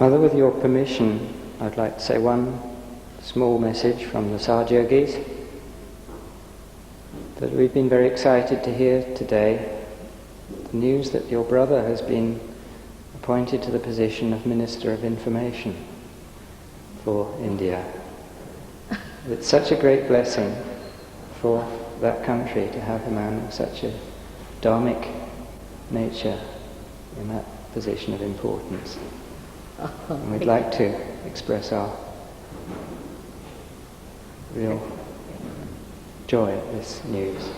Mother, with your permission, I'd like to say one small message from the SahajaYogis, that we've been very excited to hear today the news that your brother has been appointed to the position of Minister of Information for India. It's such a great blessing for that country to have a man of such a dharmic nature in that position of importance. And we'd like to express our real joy at this news.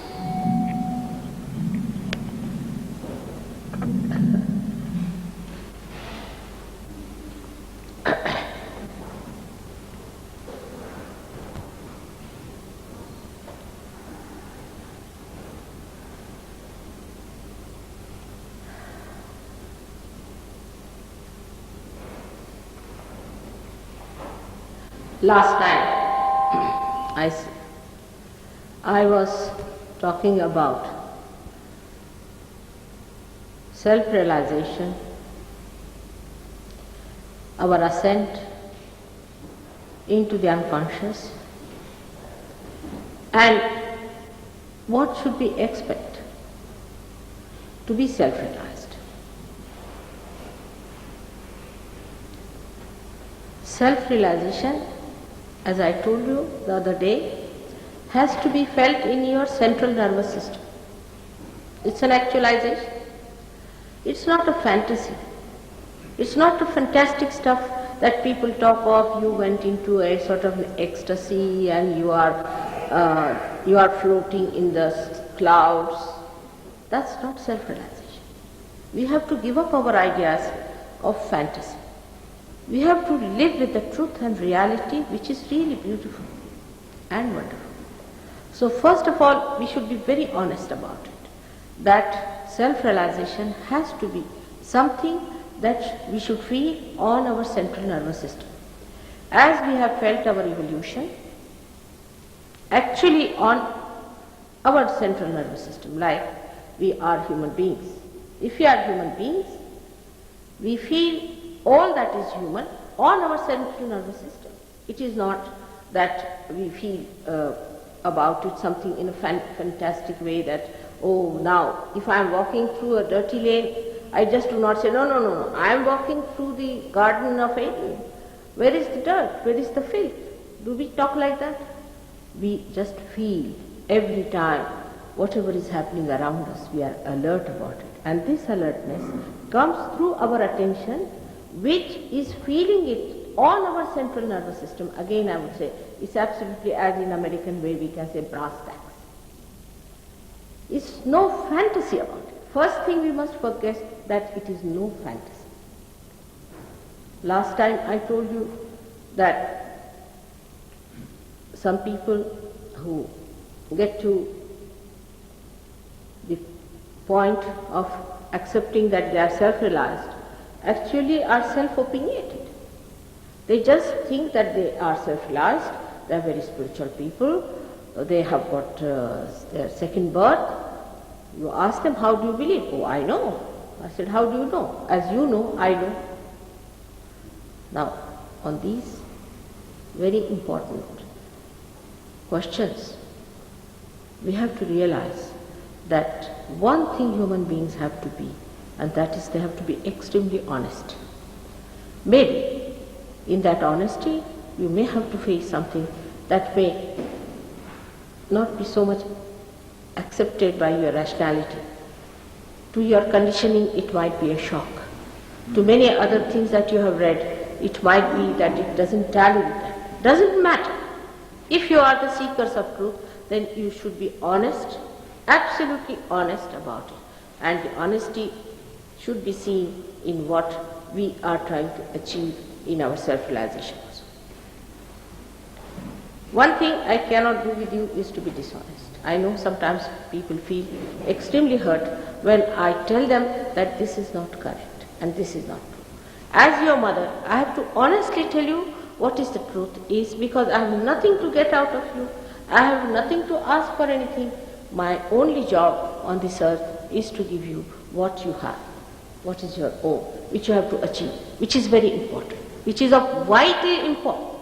Last time I was talking about self-realization, our ascent into the unconscious, and what should we expect to be self-realized. Self-realization, as I told you the other day, has to be felt in your central nervous system. It's an actualization. It's not a fantasy. It's not the fantastic stuff that people talk of. You went into a sort of ecstasy and you are floating in the clouds. That's not self-realization. We have to give up our ideas of fantasy. We have to live with the truth and reality, which is really beautiful and wonderful. So first of all, we should be very honest about it, that self-realization has to be something that we should feel on our central nervous system. As we have felt our evolution, actually on our central nervous system, like we are human beings. If we are human beings, we feel all that is human on our central nervous system. It is not that we feel about it something in a fantastic way that, oh, now if I am walking through a dirty lane, I just do not say, no, I am walking through the garden of Eden. Where is the dirt? Where is the filth? Do we talk like that? We just feel every time whatever is happening around us, we are alert about it. And this alertness comes through our attention, which is feeling it on our central nervous system. Again, I would say, it's absolutely, as in American way we can say, brass tacks. It's no fantasy about it. First thing we must forget that it is no fantasy. Last time I told you that some people who get to the point of accepting that they are self-realized actually are self-opinionated. They just think that they are self-realized, they are very spiritual people, they have got their second birth. You ask them, how do you believe? Oh, I know. I said, how do you know? As you know, I know. Now, on these very important questions, we have to realize that one thing human beings have to be, and that is they have to be extremely honest. Maybe in that honesty you may have to face something that may not be so much accepted by your rationality. To your conditioning it might be a shock. to many other things that you have read, it might be that it doesn't tally with that. Doesn't matter. If you are the seekers of truth, then you should be honest, absolutely honest about it. And the honesty should be seen in what we are trying to achieve in our self-realization also. One thing I cannot do with you is to be dishonest. I know sometimes people feel extremely hurt when I tell them that this is not correct and this is not true. As your mother, I have to honestly tell you what is the truth is, because I have nothing to get out of you. I have nothing to ask for anything. My only job on this earth is to give you what you have, what is your own, which you have to achieve, which is very important, which is of vital importance.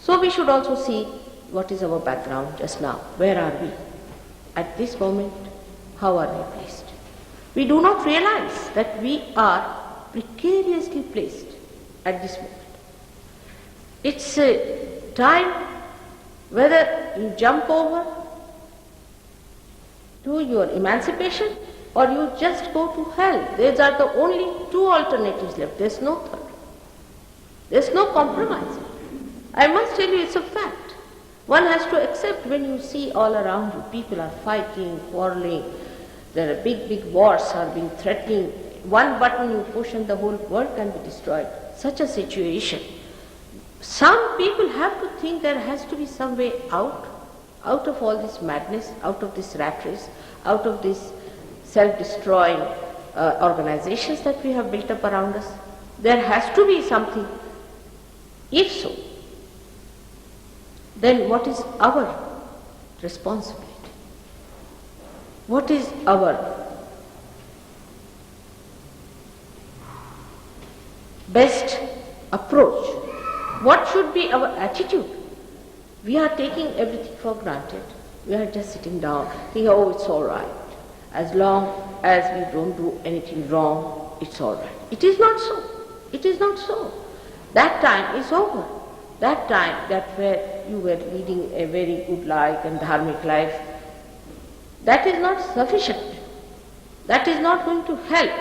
So we should also see what is our background just now. Where are we? At this moment, how are we placed? We do not realize that we are precariously placed at this moment. It's a time whether you jump over to your emancipation or you just go to hell. These are the only two alternatives left. There's no third. There's no compromise. I must tell you, it's a fact. One has to accept when you see all around you, people are fighting, quarreling, there are big wars are being threatening. One button you push and the whole world can be destroyed. Such a situation. Some people have to think there has to be some way out of all this madness, out of this rat race, out of these self-destroying organizations that we have built up around us. There has to be something. If so, then what is our responsibility? What is our best approach? What should be our attitude? We are taking everything for granted. We are just sitting down, thinking, oh, it's all right. As long as we don't do anything wrong, it's all right. It is not so. It is not so. That time is over. That time that where you were leading a very good life and dharmic life, that is not sufficient. That is not going to help.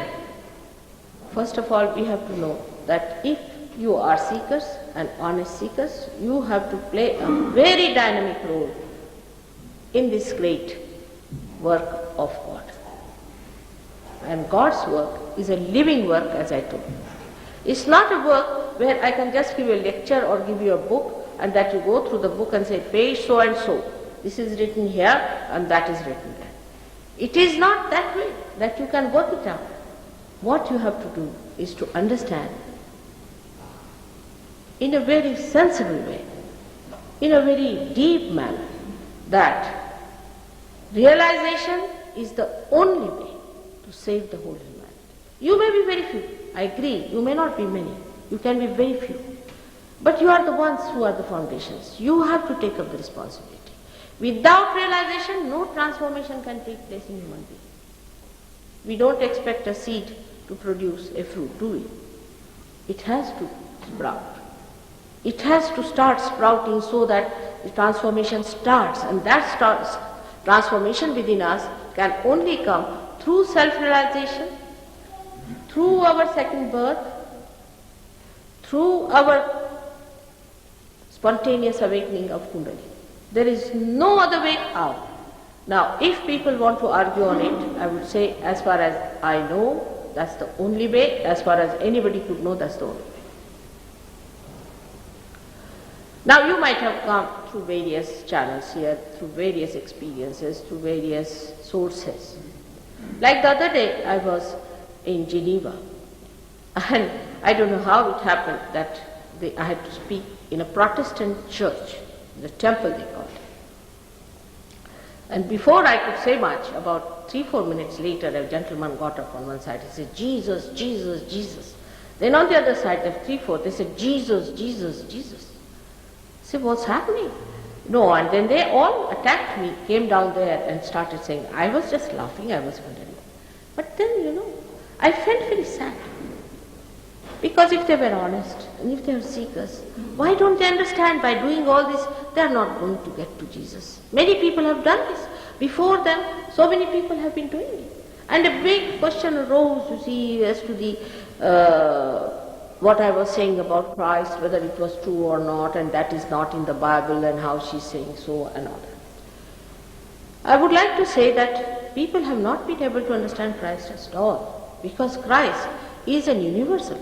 First of all, we have to know that if you are seekers and honest seekers, you have to play a very dynamic role in this great work of God. And God's work is a living work, as I told you. It's not a work where I can just give you a lecture or give you a book and that you go through the book and say, page so and so, this is written here and that is written there. It is not that way that you can work it out. What you have to do is to understand in a very sensible way, in a very deep manner, that realization is the only way to save the whole humanity. You may be very few, I agree, you may not be many, you can be very few, but you are the ones who are the foundations. You have to take up the responsibility. Without realization, no transformation can take place in human being. We don't expect a seed to produce a fruit, do we? It has to sprout. It has to start sprouting so that the transformation starts, and that transformation within us can only come through self-realization, through our second birth, through our spontaneous awakening of Kundalini. There is no other way out. Now, if people want to argue on it, I would say, as far as I know, that's the only way. As far as anybody could know, that's the only way. Now, you might have come through various channels here, through various experiences, through various sources. Like the other day, I was in Geneva, and I don't know how it happened that I had to speak in a Protestant church, the temple they called it. And before I could say much, about 3-4 minutes later, a gentleman got up on one side. He said, Jesus, Jesus, Jesus. Then on the other side, there were 3-4, they said, Jesus, Jesus, Jesus. I said, what's happening? No, and then they all attacked me, came down there and started saying, I was just laughing, I was wondering. But then, I felt very sad. Because if they were honest, and if they are seekers, why don't they understand by doing all this, they are not going to get to Jesus. Many people have done this. Before them, so many people have been doing it. And a big question arose, you see, as to the what I was saying about Christ, whether it was true or not, and that is not in the Bible, and how she's saying so and all that. I would like to say that people have not been able to understand Christ at all, because Christ is an universal.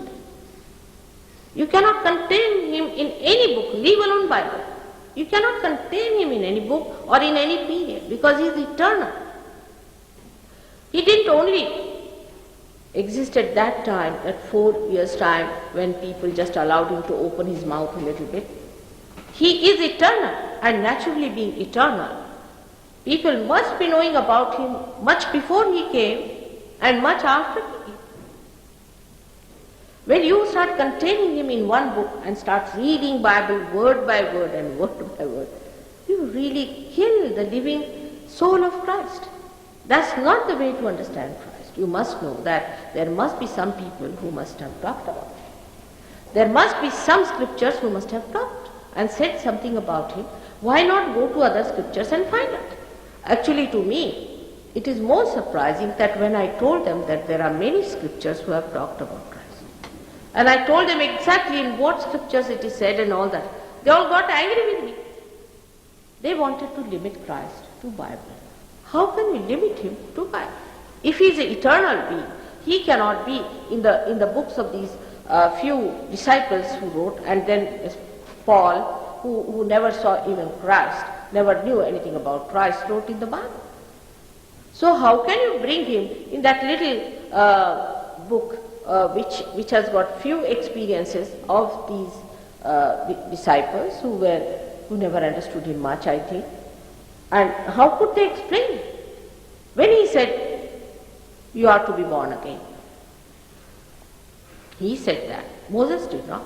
You cannot contain him in any book, leave alone Bible. You cannot contain him in any book or in any period, because he is eternal. He didn't only exist at that time, at 4 years' time, when people just allowed him to open his mouth a little bit. He is eternal, and naturally being eternal, people must be knowing about him much before he came and much after he came. When you start containing him in one book and start reading Bible word by word and word by word, you really kill the living soul of Christ. That's not the way to understand Christ. You must know that there must be some people who must have talked about him. There must be some scriptures who must have talked and said something about him. Why not go to other scriptures and find out? Actually, to me, it is more surprising that when I told them that there are many scriptures who have talked about Christ, and I told them exactly in what scriptures it is said and all that, they all got angry with me. They wanted to limit Christ to Bible. How can we limit him to Bible? If he is an eternal being, he cannot be in the books of these few disciples who wrote, and then Paul, who never saw even Christ, never knew anything about Christ, wrote in the Bible. So how can you bring him in that little book which has got few experiences of these disciples who never understood him much, I think. And how could they explain it? When he said, you are to be born again. He said that. Moses did not.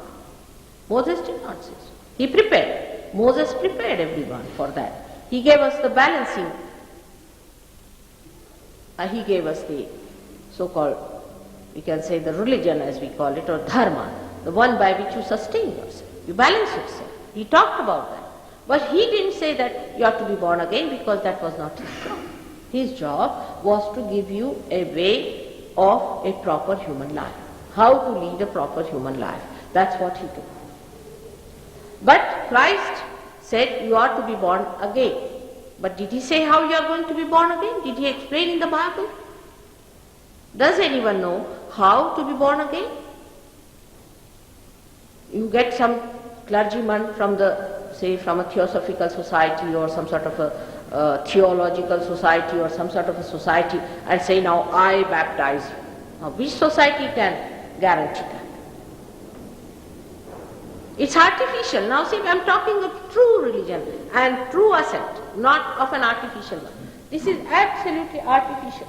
Moses did not say so. He prepared. Moses prepared everyone for that. He gave us the balancing. He gave us the so-called, we can say the religion as we call it, or dharma, the one by which you sustain yourself. You balance yourself. He talked about that. But he didn't say that you have to be born again, because that was not his job. His job was to give you a way of a proper human life. How to lead a proper human life. That's what he did. But Christ said you are to be born again. But did he say how you are going to be born again? Did he explain in the Bible? Does anyone know how to be born again? You get some clergyman from from a theosophical society or some sort of a theological society or some sort of a society and say, now I baptize you. Now which society can guarantee that? It's artificial. Now see, I'm talking of true religion and true assent, not of an artificial one. This is absolutely artificial.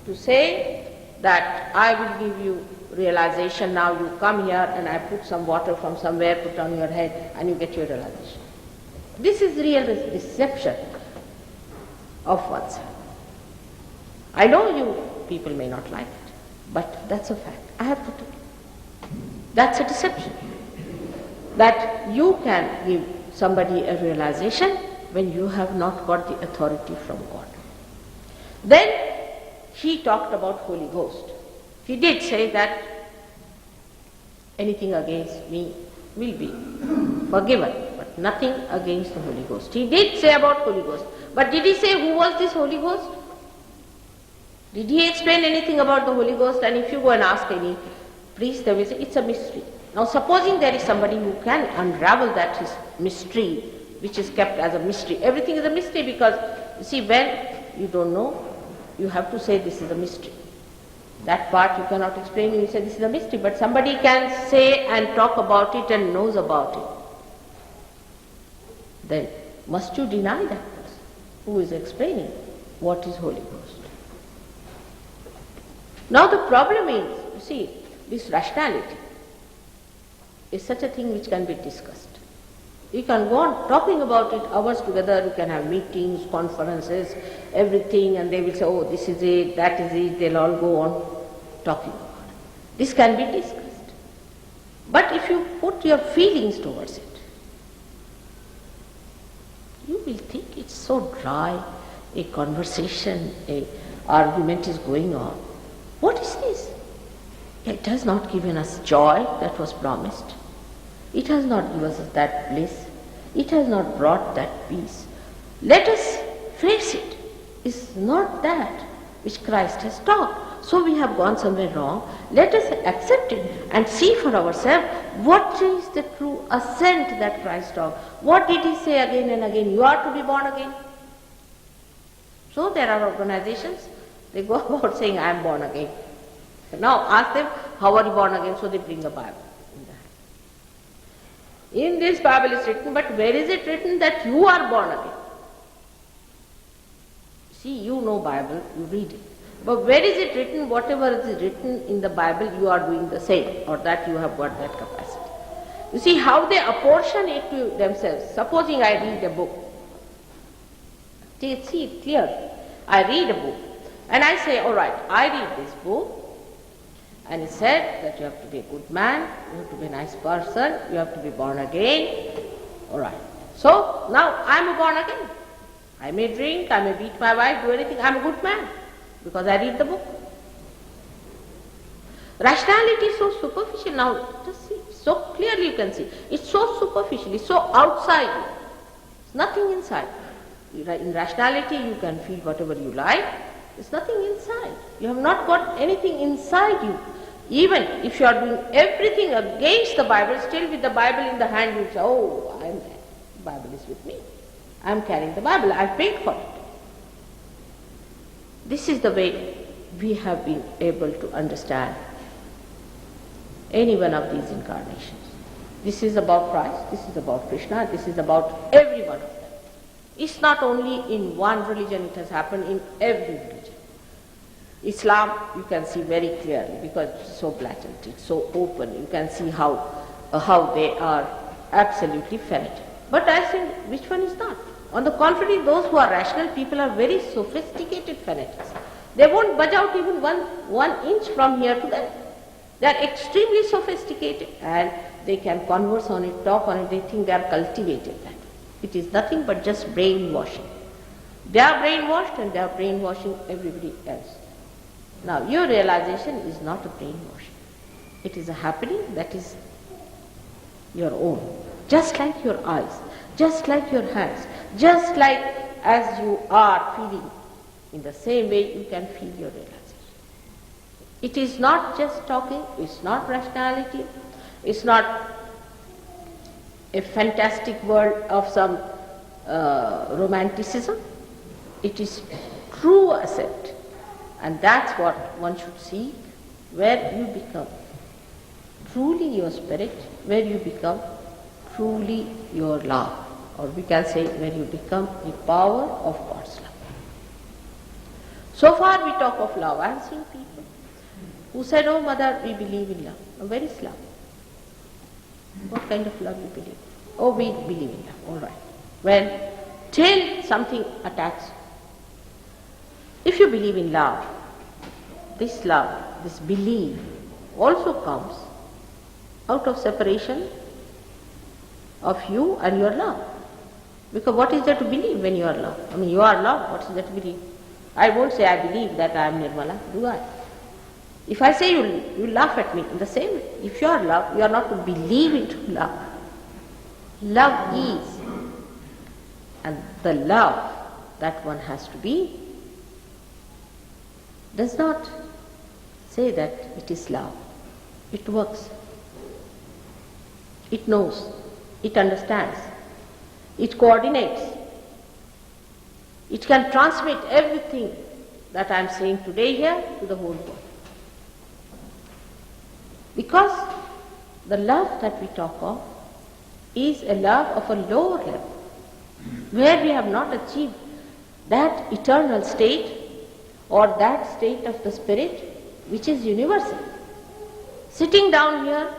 To say that I will give you realization, now you come here and I put some water from somewhere, put on your head and you get your realization. This is real deception of oneself. I know you people may not like it, but that's a fact. I have to tell you. That's a deception. That you can give somebody a realization when you have not got the authority from God. Then he talked about Holy Ghost. He did say that anything against me will be forgiven, but nothing against the Holy Ghost. He did say about Holy Ghost. But did he say who was this Holy Ghost? Did he explain anything about the Holy Ghost? And if you go and ask any priest, they will say it's a mystery. Now supposing there is somebody who can unravel that mystery, which is kept as a mystery. Everything is a mystery because, you see, when you don't know, you have to say this is a mystery. That part you cannot explain, you say this is a mystery, but somebody can say and talk about it and knows about it. Then must you deny that person who is explaining what is Holy Ghost? Now the problem is, you see, this rationality is such a thing which can be discussed. You can go on talking about it hours together, you can have meetings, conferences, everything, and they will say, oh, this is it, that is it, they'll all go on talking about it. This can be discussed. But if you put your feelings towards it, you will think it's so dry, a conversation, argument is going on. What is this? It has not given us joy that was promised. It has not given us that bliss. It has not brought that peace. Let us face it. It's not that which Christ has taught. So we have gone somewhere wrong. Let us accept it and see for ourselves what is the true ascent that Christ taught. What did he say again and again? You are to be born again. So there are organizations, they go about saying, I am born again. Now ask them, how are you born again? So they bring a Bible in the hand. In this Bible is written, but where is it written that you are born again? See, you know Bible, you read it. But where is it written, whatever is written in the Bible, you are doing the same, or that you have got that capacity. You see how they apportion it to themselves. Supposing I read a book. See it clearly. I read a book and I say, all right, I read this book and it said that you have to be a good man, you have to be a nice person, you have to be born again. All right. So now I am born again. I may drink, I may beat my wife, do anything, I am a good man because I read the book. Rationality is so superficial now, just see, so clearly you can see. It's so superficial, it's so outside you. It's nothing inside. In rationality you can feel whatever you like, there's nothing inside. You have not got anything inside you. Even if you are doing everything against the Bible, still with the Bible in the hand you say, oh, the Bible is with me. I am carrying the Bible, I paid for it. This is the way we have been able to understand any one of these incarnations. This is about Christ, this is about Krishna, this is about every one of them. It's not only in one religion, it has happened in every religion. Islam, you can see very clearly because it's so blatant, it's so open. You can see how they are absolutely fanatic. But I think which one is not? On the contrary, those who are rational people are very sophisticated fanatics. They won't budge out even one inch from here to there. They are extremely sophisticated and they can converse on it, talk on it, they think they are cultivated. It is nothing but just brainwashing. They are brainwashed and they are brainwashing everybody else. Now your realization is not a brainwashing. It is a happening that is your own. Just like your eyes, just like your hands, just like as you are feeling, in the same way you can feel your realization. It is not just talking, it's not rationality, it's not a fantastic world of some romanticism. It is true ascent, and that's what one should seek, where you become truly your spirit, where you become truly your love, or we can say where you become the power of God's love. So far we talk of love. I have seen people who said, oh mother, we believe in love. Oh, where is love? What kind of love you believe? Oh, we believe in love. All right. Well, till something attacks you. If you believe in love, this belief also comes out of separation of you and your love. Because what is there to believe when you are love? I mean, you are love, what is there to believe? I won't say I believe that I am Nirmala, do I? If I say you laugh at me, in the same way, if you are love, you are not to believe into love. Love is, and the love that one has to be does not say that it is love. It works. It knows. It understands. It coordinates. It can transmit everything that I am saying today here to the whole world. Because the love that we talk of is a love of a lower level, where we have not achieved that eternal state or that state of the spirit which is universal. Sitting down here,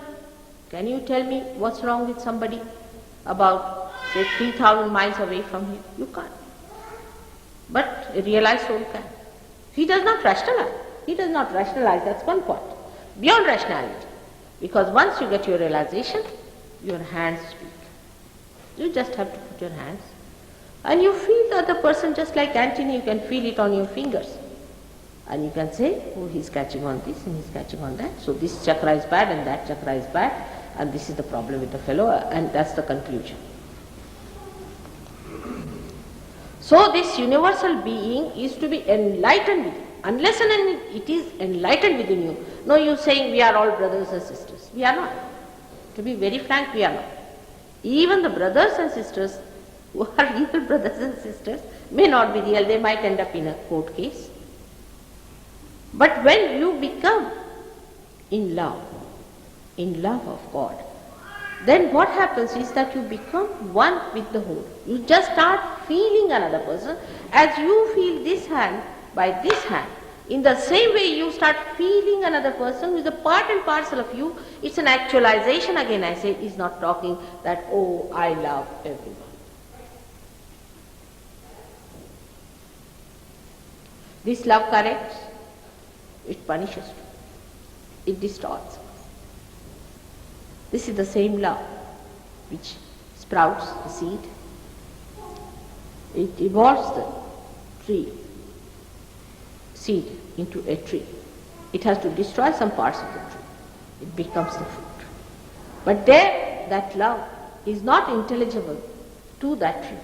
can you tell me what's wrong with somebody about, say, 3,000 miles away from here? You can't. But a realized soul can. He does not rationalize. He does not rationalize, that's one point. Beyond rationality. Because once you get your realization, your hands speak. You just have to put your hands. And you feel the other person just like Antony, you can feel it on your fingers. And you can say, oh, he's catching on this and he's catching on that. So this chakra is bad and that chakra is bad, and this is the problem with the fellow, and that's the conclusion. So this universal being is to be enlightened within. Unless and it is enlightened within you. No use saying we are all brothers and sisters. We are not. To be very frank, we are not. Even the brothers and sisters who are real brothers and sisters may not be real. They might end up in a court case. But when you become in love of God, then what happens is that you become one with the whole. You just start feeling another person as you feel this hand by this hand. In the same way you start feeling another person who is a part and parcel of you. It's an actualization again, I say. It is not talking that, oh, I love everyone. This love corrects, it punishes too. It distorts. This is the same love which sprouts the seed. It evolves the seed into a tree. It has to destroy some parts of the tree. It becomes the fruit. But there, that love is not intelligible to that tree.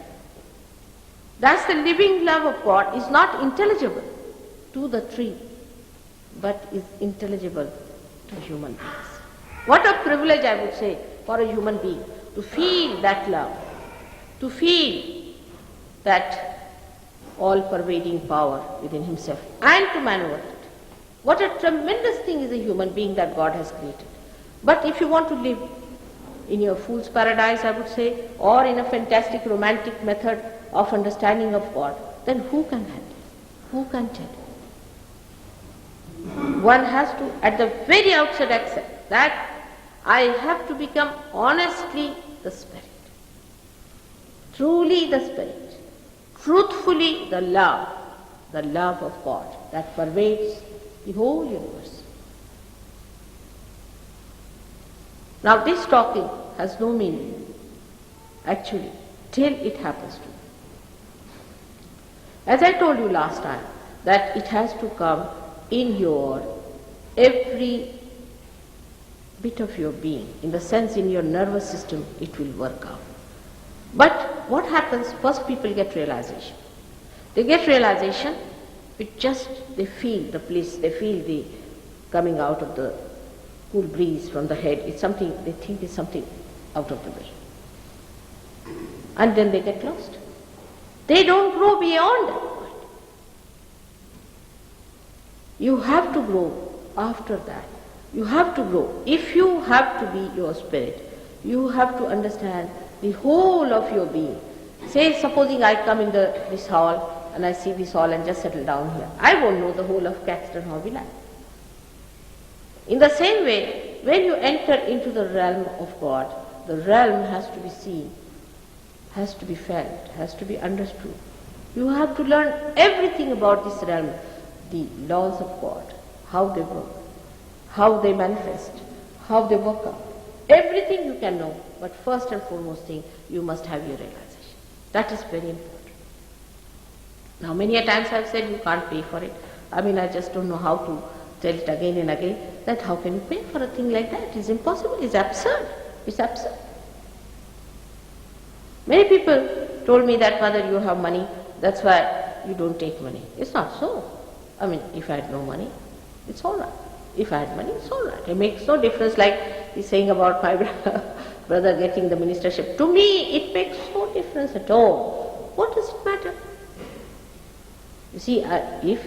Thus the living love of God is not intelligible to the tree, but is intelligible to human beings. What a privilege, I would say, for a human being to feel that love, to feel that all-pervading power within himself, and to maneuver it. What a tremendous thing is a human being that God has created. But if you want to live in your fool's paradise, I would say, or in a fantastic romantic method of understanding of God, then who can handle it? Who can tell? One has to, at the very outset, accept that I have to become honestly the Spirit, truly the Spirit, truthfully the love of God that pervades the whole universe. Now this talking has no meaning, actually, till it happens to you. As I told you last time, that it has to come in your every bit of your being, in the sense in your nervous system it will work out. But what happens, first people get realization. They get realization, they feel the bliss, they feel the coming out of the cool breeze from the head. It's something, they think it's something out of the way. And then they get lost. They don't grow beyond that point. You have to grow after that. You have to grow. If you have to be your spirit, you have to understand the whole of your being. Say, supposing I come in this hall and I see this hall and just settle down here. I won't know the whole of Caxton, how will I? In the same way, when you enter into the realm of God, the realm has to be seen, has to be felt, has to be understood. You have to learn everything about this realm, the laws of God, how they work, how they manifest, how they work out. Everything you can know, but first and foremost thing, you must have your realization. That is very important. Now many a times I have said you can't pay for it. I just don't know how to tell it again and again, that how can you pay for a thing like that? It's impossible, it's absurd. It's absurd. Many people told me that, Mother, you have money, that's why you don't take money. It's not so. If I had no money, it's all right. If I had money, it's all right. It makes no difference, like he's saying about my brother getting the ministership. To me, it makes no difference at all. What does it matter? You see, if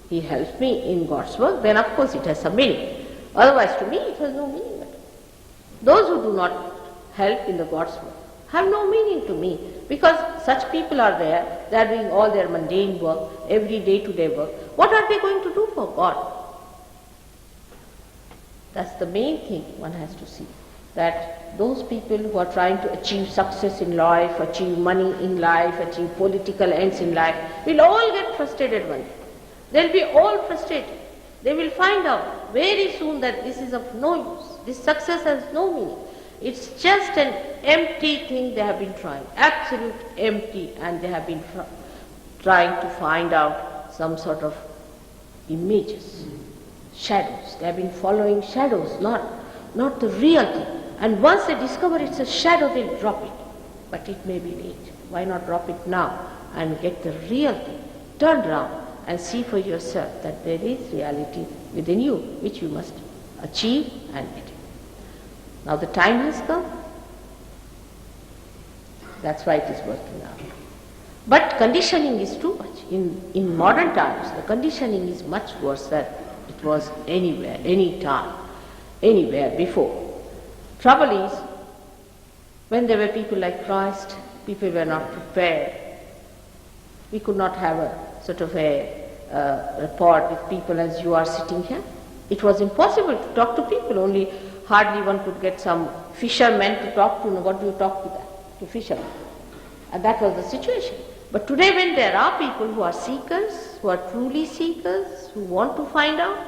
he helps me in God's work, then of course it has some meaning. Otherwise, to me, it has no meaning at all. Those who do not help in the God's work have no meaning to me, because such people are there, they are doing all their mundane work, every day-to-day work. What are they going to do for God? That's the main thing one has to see, that those people who are trying to achieve success in life, achieve money in life, achieve political ends in life, will all get frustrated one day. They'll be all frustrated. They will find out very soon that this is of no use. This success has no meaning. It's just an empty thing they have been trying, absolute empty, and they have been trying to find out some sort of images, shadows. They have been following shadows, not the real thing. And once they discover it's a shadow, they'll drop it. But it may be late. Why not drop it now and get the real thing? Turn around and see for yourself that there is reality within you, which you must achieve and get it. Now the time has come. That's why it is working out. But conditioning is too much. In modern times, the conditioning is much worse than it was anywhere, any time, anywhere before. Trouble is, when there were people like Christ, people were not prepared. We could not have a sort of a rapport with people as you are sitting here. It was impossible to talk to people, only hardly one could get some fishermen to talk to. What do you talk to them? To fishermen. And that was the situation. But today when there are people who are seekers, who are truly seekers, who want to find out,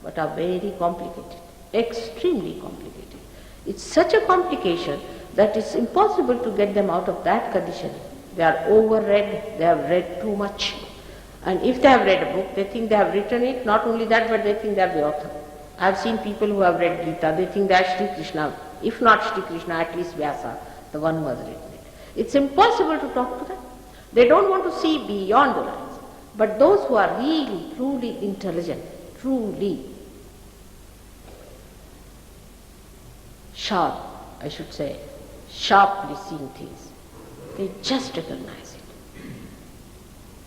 but are very complicated, extremely complicated. It's such a complication that it's impossible to get them out of that conditioning. They are overread, they have read too much. And if they have read a book, they think they have written it. Not only that, but they think they are the author. I have seen people who have read Gita, they think they are Sri Krishna. If not Sri Krishna, at least Vyasa, the one who has written it. It's impossible to talk to them. They don't want to see beyond the lines. But those who are really, truly intelligent, truly sharp, I should say, sharply seeing things, they just recognize it.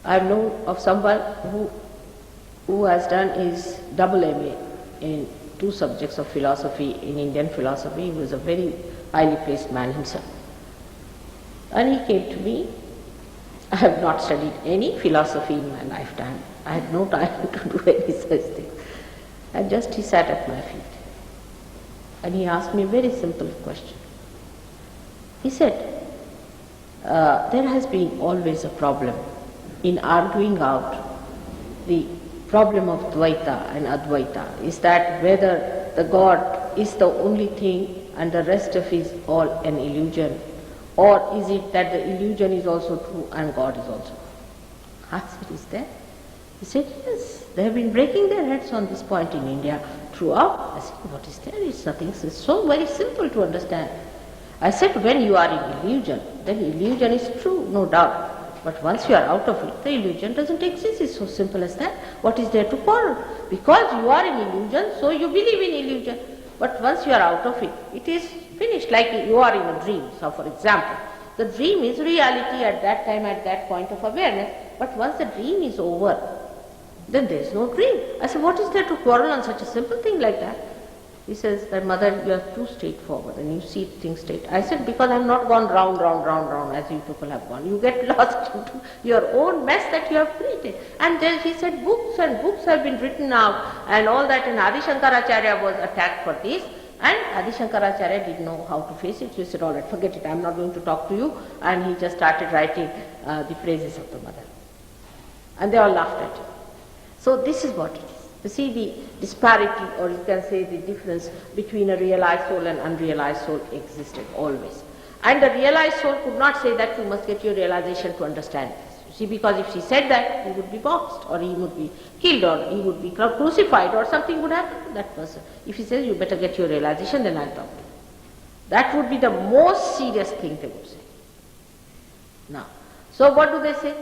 I have known of someone who has done his double MA in 2 subjects of philosophy, in Indian philosophy. He was a very highly placed man himself. And he came to me. I have not studied any philosophy in my lifetime. I had no time to do any such thing. And just he sat at my feet. And he asked me a very simple question. He said, there has been always a problem in arguing out the problem of Dvaita and Advaita. Is that whether the God is the only thing and the rest of it is all an illusion, or is it that the illusion is also true and God is also true? I said, is there? He said, yes. They have been breaking their heads on this point in India throughout. I said, what is there? It's nothing. It's so very simple to understand. I said, when you are in illusion, then illusion is true, no doubt. But once you are out of it, the illusion doesn't exist. It's so simple as that. What is there to quarrel? Because you are in illusion, so you believe in illusion. But once you are out of it, it is finished, like you are in a dream. So for example, the dream is reality at that time, at that point of awareness. But once the dream is over, then there is no dream. I said, what is there to quarrel on such a simple thing like that? He says that, mother, you are too straightforward and you see things straight. I said, because I have not gone round as you people have gone. You get lost into your own mess that you have created. And then he said, books and books have been written now and all that, and Adi Shankaracharya was attacked for this. And Adi Shankaracharya didn't know how to face it. So he said, all right, forget it, I am not going to talk to you. And he just started writing the praises of the mother. And they all laughed at him. So this is what it is. You see the disparity, or you can say the difference between a realized soul and unrealized soul existed always. And the realized soul could not say that you must get your realization to understand this. You see, because if she said that, he would be boxed, or he would be killed, or he would be crucified, or something would happen to that person. If he says, you better get your realization, then I'll talk to you. That would be the most serious thing they would say. Now, so what do they say?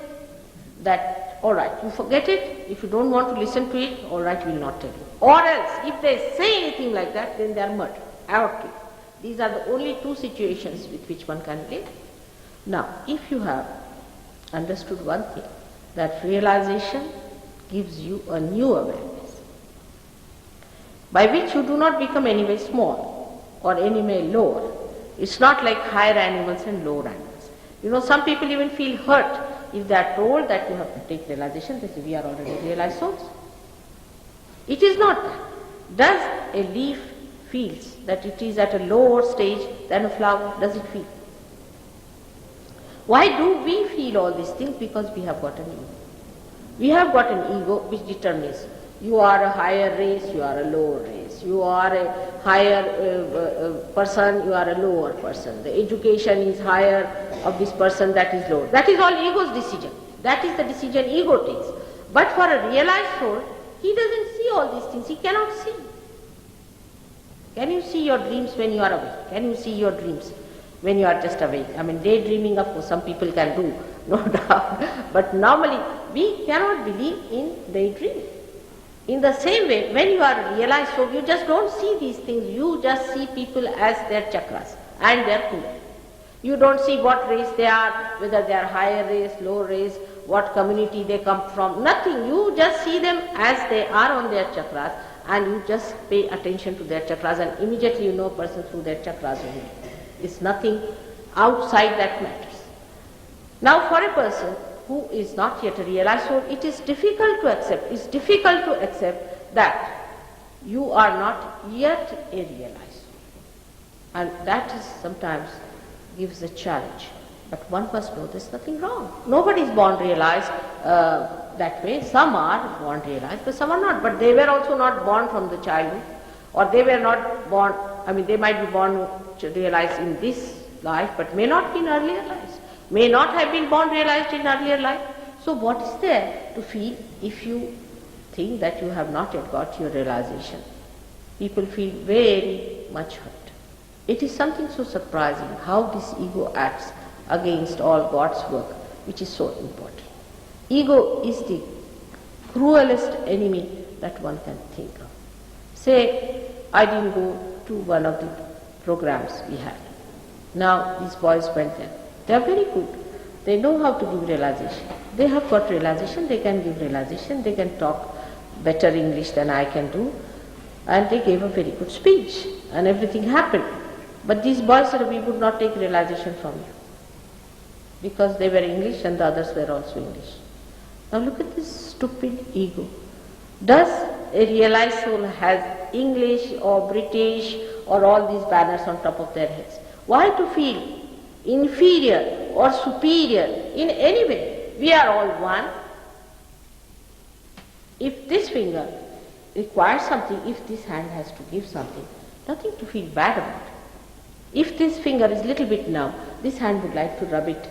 That, all right, you forget it. If you don't want to listen to it, all right, we will not tell you. Or else, if they say anything like that, then they are murdered or killed. These are the only 2 situations with which one can live. Now, if you have understood one thing, that realization gives you a new awareness, by which you do not become anyway small or anyway lower. It's not like higher animals and lower animals. You know, some people even feel hurt if they are told that you have to take realization. They say, we are already realized souls. It is not that. Does a leaf feel that it is at a lower stage than a flower? Does it feel? Why do we feel all these things? Because we have got an ego. We have got an ego which determines you are a higher race, you are a lower race. You are a higher person, you are a lower person. The education is higher of this person, that is lower. That is all ego's decision. That is the decision ego takes. But for a realized soul, He doesn't see all these things. He cannot see. Can you see your dreams when you are awake? Can you see your dreams when you are just awake? I mean, daydreaming, of course, some people can do, no doubt. But normally, we cannot believe in daydreaming. In the same way, when you are a realized soul, you just don't see these things. You just see people as their chakras and their kundalini. You don't see what race they are, whether they are higher race, lower race, what community they come from. Nothing. You just see them as they are on their chakras, and you just pay attention to their chakras, and immediately you know a person through their chakras only. It's nothing outside that matters. Now, for a person who is not yet a realized soul, it is difficult to accept. It's difficult to accept that you are not yet a realized soul. And that is sometimes gives a challenge. But one must know there's nothing wrong. Nobody is born realized that way. Some are born realized, but some are not. But they were also not born from the childhood, or they were not born, I mean, they might be born realized in this life, but may not be in earlier lives. May not have been born realized in earlier life. So what is there to feel if you think that you have not yet got your realization? People feel very much hurt. It is something so surprising how this ego acts against all God's work, which is so important. Ego is the cruelest enemy that one can think of. Say, I didn't go to one of the programs we had. Now these boys went there. They are very good. They know how to give realization. They have got realization, they can give realization, they can talk better English than I can do, and they gave a very good speech, and everything happened. But these boys said, we would not take realization from you, because they were English and the others were also English. Now look at this stupid ego. Does a realized soul has English or British or all these banners on top of their heads? Why to feel inferior or superior in any way? We are all one. If this finger requires something, if this hand has to give something, nothing to feel bad about. If this finger is little bit numb, this hand would like to rub it,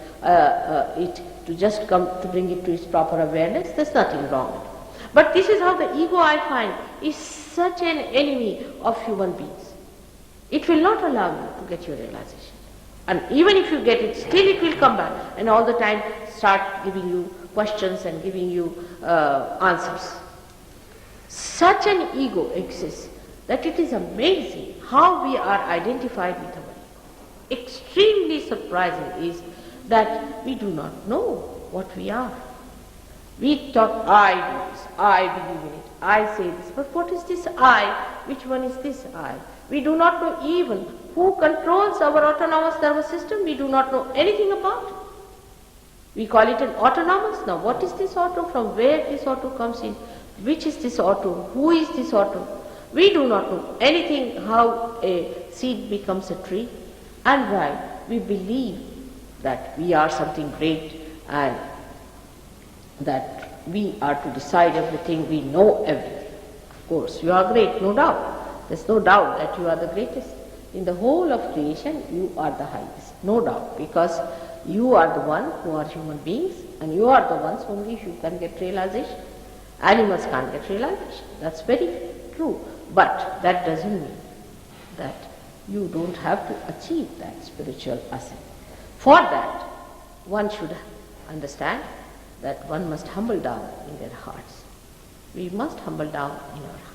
to just come to bring it to its proper awareness. There's nothing wrong with it. But this is how the ego, I find, is such an enemy of human beings. It will not allow you to get your realization. And even if you get it, still it will come back and all the time start giving you questions and giving you answers. Such an ego exists that it is amazing how we are identified with our ego. Extremely surprising is that we do not know what we are. We talk, I do this, I believe in it, I say this, but what is this I? Which one is this I? We do not know even who controls our autonomous nervous system. We do not know anything about it. We call it an autonomous. Now what is this auto? From where this auto comes in? Which is this auto? Who is this auto? We do not know anything how a seed becomes a tree, and why we believe that we are something great and that we are to decide everything, we know everything. Of course, you are great, no doubt. There's no doubt that you are the greatest. In the whole of creation, you are the highest, no doubt, because you are the one who are human beings, and you are the ones only who can get realization. Animals can't get realization. That's very true. But that doesn't mean that you don't have to achieve that spiritual ascent. For that, one should understand that one must humble down in their hearts. We must humble down in our hearts.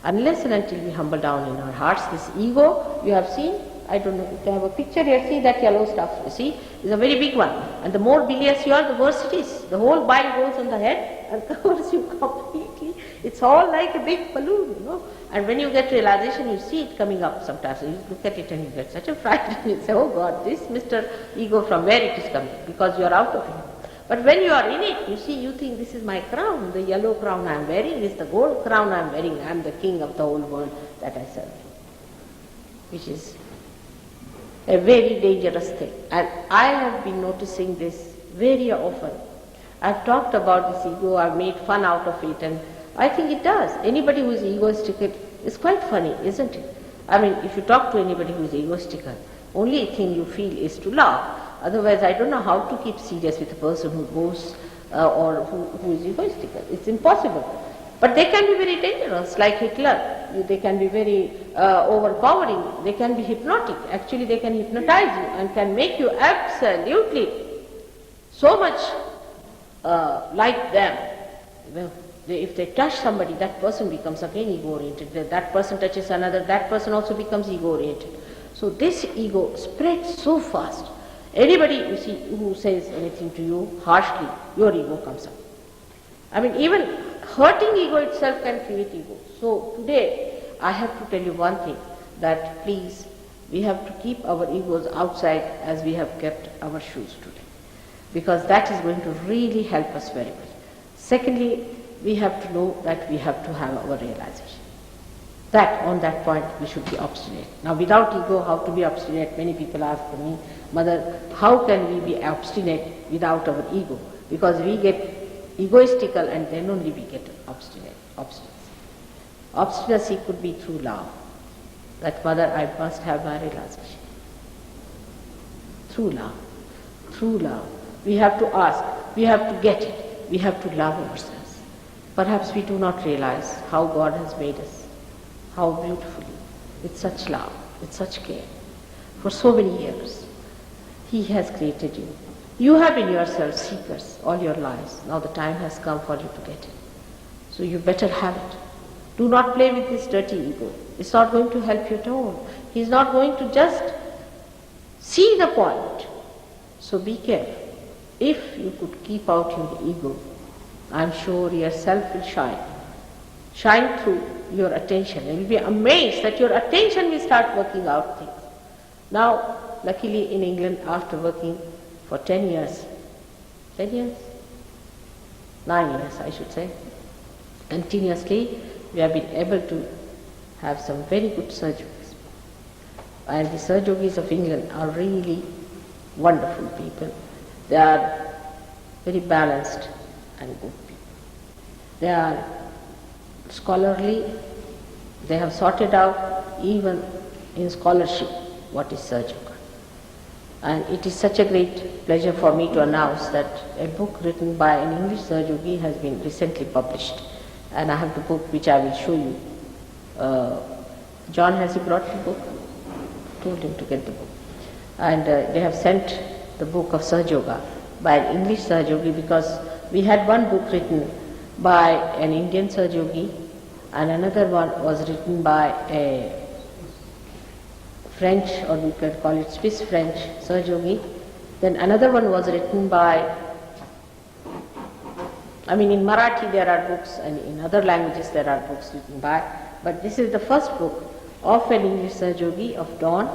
Unless and until we humble down in our hearts, this ego, you have seen, I don't know if you have a picture here, see that yellow stuff, you see, is a very big one. And the more bilious you are, the worse it is. The whole bile goes on the head and covers you completely. It's all like a big balloon, you know. And when you get realization, you see it coming up sometimes. You look at it and you get such a fright and you say, oh God, this Mr. Ego, from where it is coming? Because you are out of it. But when you are in it, you see, you think this is my crown, the yellow crown I am wearing, this is the gold crown I am wearing, I am the king of the whole world that I serve. Which is a very dangerous thing. And I have been noticing this very often. I've talked about this ego, I've made fun out of it, and I think it does. Anybody who is egoistic is quite funny, isn't it? I mean, if you talk to anybody who is egoistical, only thing you feel is to laugh. Otherwise, I don't know how to keep serious with a person who goes or who is egoistical. It's impossible. But they can be very dangerous, like Hitler. They can be very overpowering. They can be hypnotic. Actually, they can hypnotize you and can make you absolutely so much like them. Well, if they touch somebody, that person becomes again ego-oriented. That person touches another, that person also becomes ego-oriented. So this ego spreads so fast. Anybody you see who says anything to you harshly, your ego comes up. I mean, even hurting ego itself can create ego. So today, I have to tell you one thing, that please, we have to keep our egos outside as we have kept our shoes today, because that is going to really help us very well. Secondly, we have to know that we have to have our realization. That, on that point, we should be obstinate. Now, without ego, how to be obstinate? Many people ask me, Mother, how can we be obstinate without our ego? Because we get egoistical and then only we get obstinate. Obstinacy could be through love. That, Mother, I must have my realization. Through love. Through love. We have to ask, we have to get it, we have to love ourselves. Perhaps we do not realize how God has made us, how beautifully, with such love, with such care. For so many years, He has created you. You have been yourself seekers all your lives. Now the time has come for you to get it. So you better have it. Do not play with this dirty ego. It's not going to help you at all. He's not going to just see the point. So be careful. If you could keep out your ego, I'm sure yourself will shine. Shine through your attention. And you'll be amazed that your attention will start working out things. Now, luckily in England, after working for 10 years, 9 years I should say, continuously, we have been able to have some very good surgeries. And the surgeries of England are really wonderful people. They are very balanced and good people. They are scholarly. They have sorted out even in scholarship what is SahajaYoga. And it is such a great pleasure for me to announce that a book written by an English Sahaja has been recently published. And I have the book which I will show you. John, has he brought the book? Told him to get the book. And they have sent the book of SahajaYoga by an English Sahaja, because we had one book written by an Indian Sahaja and another one was written by a French, or we could call it Swiss French Sahaja. Then another one was written by, I mean in Marathi there are books and in other languages there are books written by, but this is the first book of an English Sahaja of Dawn,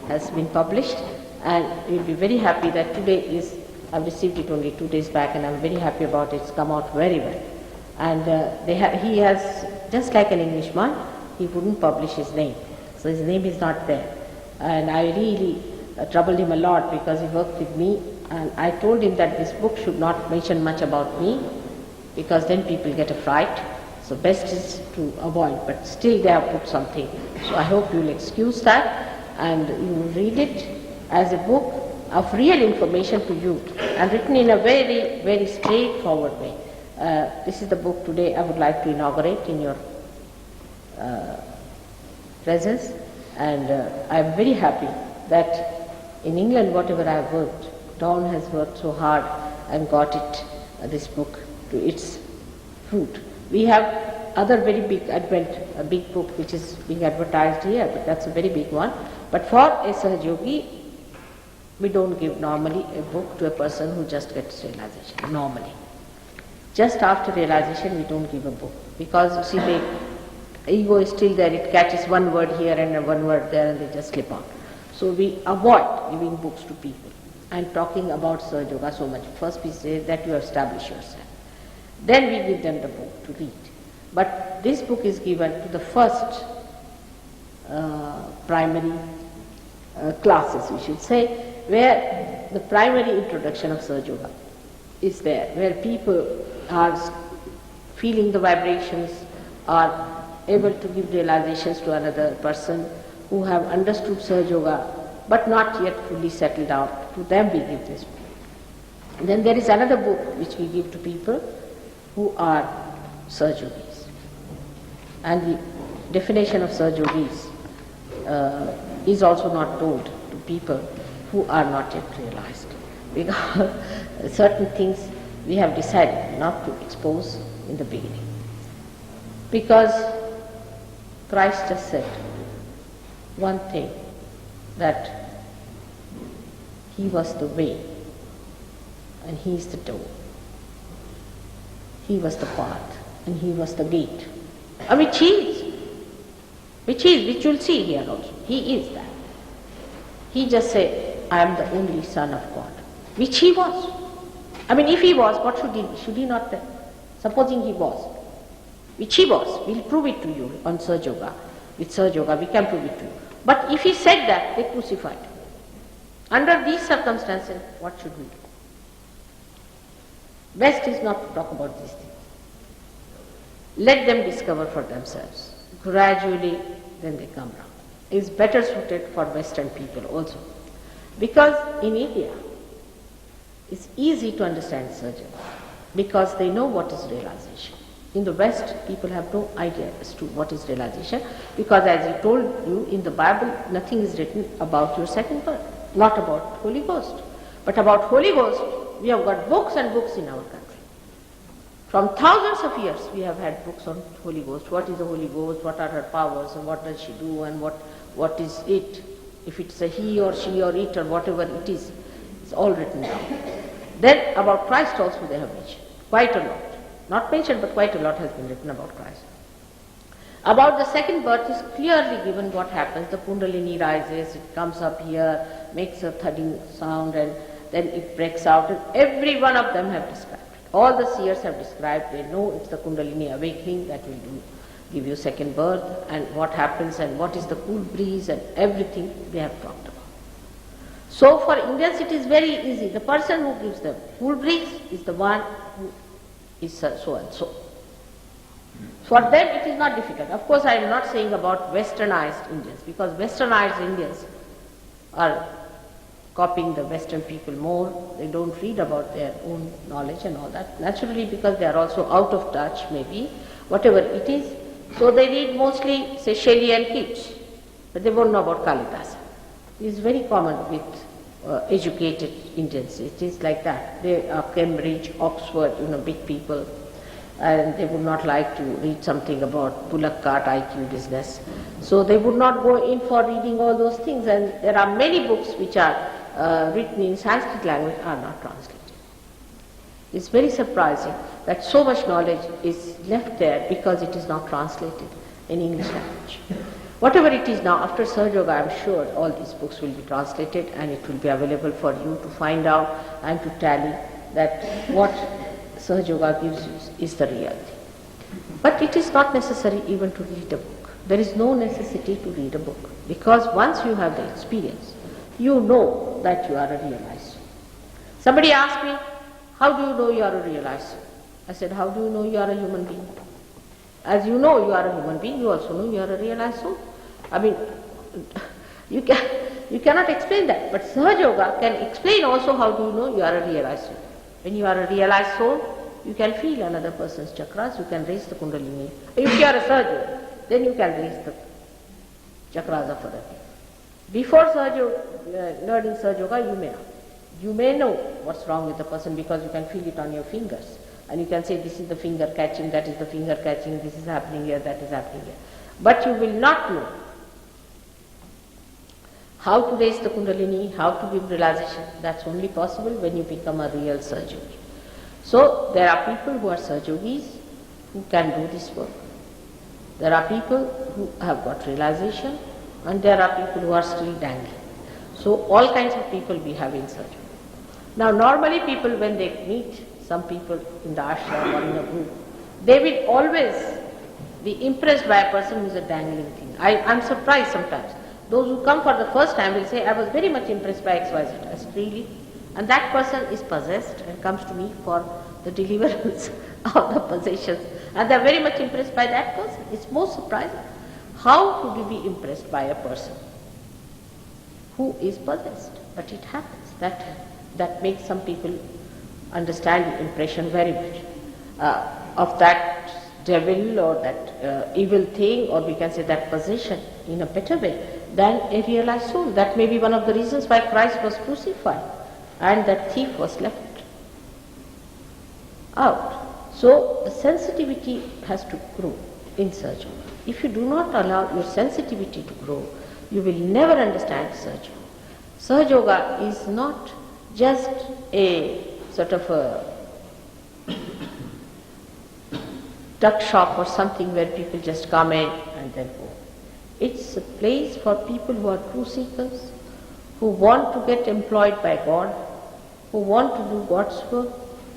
has been published, and we'll be very happy that today is, I've received it only 2 days back and I'm very happy about it. It's come out very well. And he has, just like an Englishman, he wouldn't publish his name. So his name is not there. And I really troubled him a lot because he worked with me, and I told him that this book should not mention much about me because then people get a fright. So best is to avoid, but still they have put something. So I hope you will excuse that and you will read it as a book of real information to you and written in a very, very straightforward way. This is the book today I would like to inaugurate in your presence, and I am very happy that in England whatever I have worked, Dawn has worked so hard and got it, this book, to its fruit. We have other very big a big book which is being advertised here, but that's a very big one. But for a Sahaja, we don't give normally a book to a person who just gets realization, normally. Just after realization we don't give a book, because you see the ego is still there, it catches one word here and one word there and they just slip on. So we avoid giving books to people and talking about Sahaja so much. First we say that you establish yourself. Then we give them the book to read. But this book is given to the first primary classes, we should say, where the primary introduction of Sahaja is there, where people are feeling the vibrations, are able to give realizations to another person who have understood Sahaja but not yet fully settled out. To them we give this book. And then there is another book which we give to people who are Sahajogis. And the definition of Sahajogis is also not told to people who are not yet realized, because certain things we have decided not to expose in the beginning. Because Christ just said one thing, that He was the way and He is the door. He was the path and He was the gate. Which you'll see here also. He is that. He just said, I am the only Son of God, which He was. If He was, what should He not then? Supposing He was, which He was, we'll prove it to you on SahajaYoga. With SahajaYoga, we can prove it to you. But if He said that, they crucified Him. Under these circumstances, what should we do? Best is not to talk about these things. Let them discover for themselves. Gradually, then they come round. It's better suited for Western people also. Because in India, it's easy to understand SahajaYoga, because they know what is realization. In the West, people have no idea as to what is realization, because as I told you, in the Bible, nothing is written about your second birth, not about Holy Ghost. But about Holy Ghost, we have got books and books in our country. From thousands of years, we have had books on Holy Ghost. What is the Holy Ghost? What are her powers? And what does she do? And what is it? If it's a he or she or it or whatever it is, it's all written down. Then about Christ also they have mentioned quite a lot. Not mentioned, but quite a lot has been written about Christ. About the second birth is clearly given what happens. The Kundalini rises, it comes up here, makes a thudding sound, and then it breaks out. And every one of them have described it. All the seers have described. They know it's the Kundalini awakening that will give you second birth, and what happens, and what is the cool breeze, and everything they have talked about. So for Indians it is very easy. The person who gives the cool breeze is the one who is so and so. For them it is not difficult. Of course I am not saying about westernized Indians, because westernized Indians are copying the Western people more. They don't read about their own knowledge and all that. Naturally, because they are also out of touch maybe, whatever it is. So they read mostly, say, Shelley and Keats, but they won't know about Kalidasa. It is very common with educated Indians. It is like that. They are Cambridge, Oxford, big people, and they would not like to read something about bullock cart IQ business. So they would not go in for reading all those things, and there are many books which are written in Sanskrit language are not translated. It's very surprising that so much knowledge is left there because it is not translated in English language. Whatever it is now, after SahajaYoga, I am sure all these books will be translated and it will be available for you to find out and to tally that what SahajaYoga gives you is the real thing. But it is not necessary even to read a book. There is no necessity to read a book, because once you have the experience, you know that you are a realized soul. Somebody asked me, how do you know you are a realized soul? I said, how do you know you are a human being? As you know you are a human being, you also know you are a realized soul. You cannot explain that, but SahajaYoga can explain also how do you know you are a realized soul. When you are a realized soul, you can feel another person's chakras, you can raise the Kundalini. If you are a surgeon, then you can raise the chakras of other people. Before learning SahajaYoga, you may know what's wrong with the person, because you can feel it on your fingers. And you can say, this is the finger catching, that is the finger catching, this is happening here, that is happening here. But you will not know how to raise the Kundalini, how to give realization. That's only possible when you become a real Sahajayogi. So there are people who are Sahajayogis who can do this work. There are people who have got realization, and there are people who are still dangling. So all kinds of people we have in Sahajayoga. Now normally people, when they meet some people in the ashram or in a group, they will always be impressed by a person who is a dangling thing. I'm surprised sometimes. Those who come for the first time will say, I was very much impressed by XYZ. I said, really? And that person is possessed and comes to me for the deliverance of the possessions. And they are very much impressed by that person. It's most surprising. How could you be impressed by a person who is possessed? But it happens. That makes some people understand the impression very much. Of that devil or that evil thing, or we can say that possession in a better way than a realized soul. That may be one of the reasons why Christ was crucified and that thief was left out. So the sensitivity has to grow in SahajaYoga. If you do not allow your sensitivity to grow, you will never understand SahajaYoga. SahajaYoga is not just a sort of a tuck shop or something where people just come in and then go. It's a place for people who are true seekers, who want to get employed by God, who want to do God's work,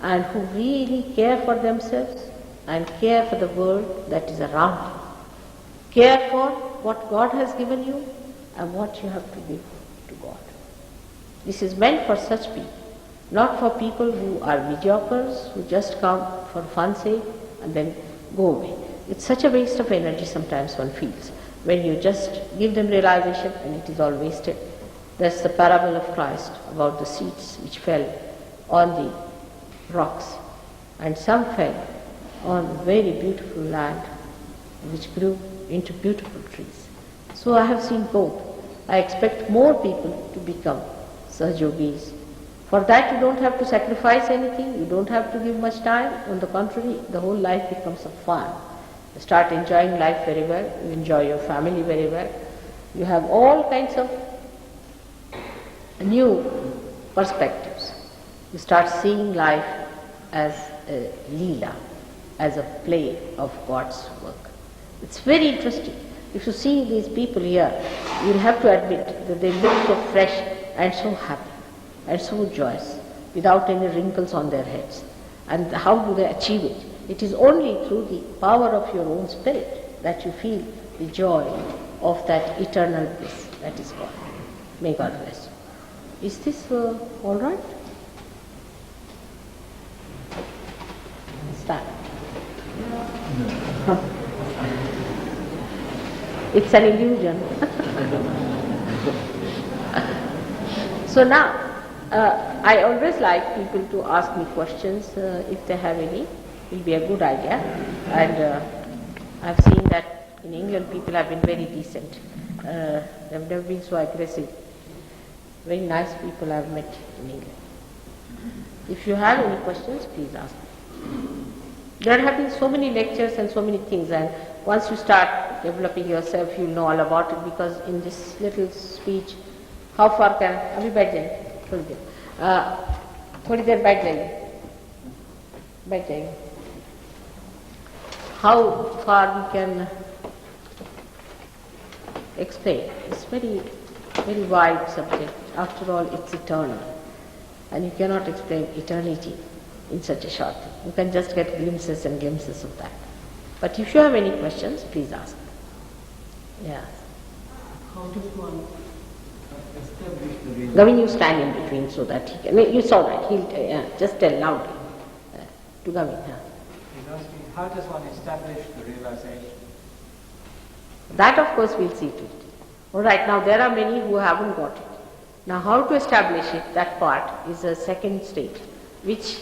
and who really care for themselves and care for the world that is around you. Care for what God has given you and what you have to give to God. This is meant for such people, not for people who are mediocres, who just come for fun's sake and then go away. It's such a waste of energy sometimes one feels when you just give them realization and it is all wasted. That's the parable of Christ about the seeds which fell on the rocks, and some fell on very beautiful land which grew into beautiful trees. So I have seen both. I expect more people to become SahajaYogis. For that you don't have to sacrifice anything, you don't have to give much time. On the contrary, the whole life becomes a fun. You start enjoying life very well, you enjoy your family very well. You have all kinds of new perspectives. You start seeing life as a leela, as a play of God's work. It's very interesting. If you see these people here, you'll have to admit that they look so fresh and so happy and so joyous, without any wrinkles on their heads. And how do they achieve it? It is only through the power of your own spirit that you feel the joy of that eternal bliss that is God. May God bless you. Is this all right? Start. It's an illusion. So now, I always like people to ask me questions if they have any. It will be a good idea. And I've seen that in England people have been very decent. They've never been so aggressive. Very nice people I've met in England. If you have any questions, please ask me. There have been so many lectures and so many things, and once you start developing yourself, you'll know all about it, because in this little speech, how far can अभी बैठ जाइए थोड़ी देर बैठ जाइए how far we can explain. It's very very wide subject. After all, it's eternal, and you cannot explain eternity in such a short thing. You can just get glimpses and glimpses of that. But if you have any questions, please ask. Yeah. How does one establish the real? Gavin, you stand in between so that he can. It's all right. He'll just tell loudly to Gavin. He's asking, how does one establish the realization? That, of course, we'll see to it. All right. Now there are many who haven't got it. Now, how to establish it? That part is a second stage, which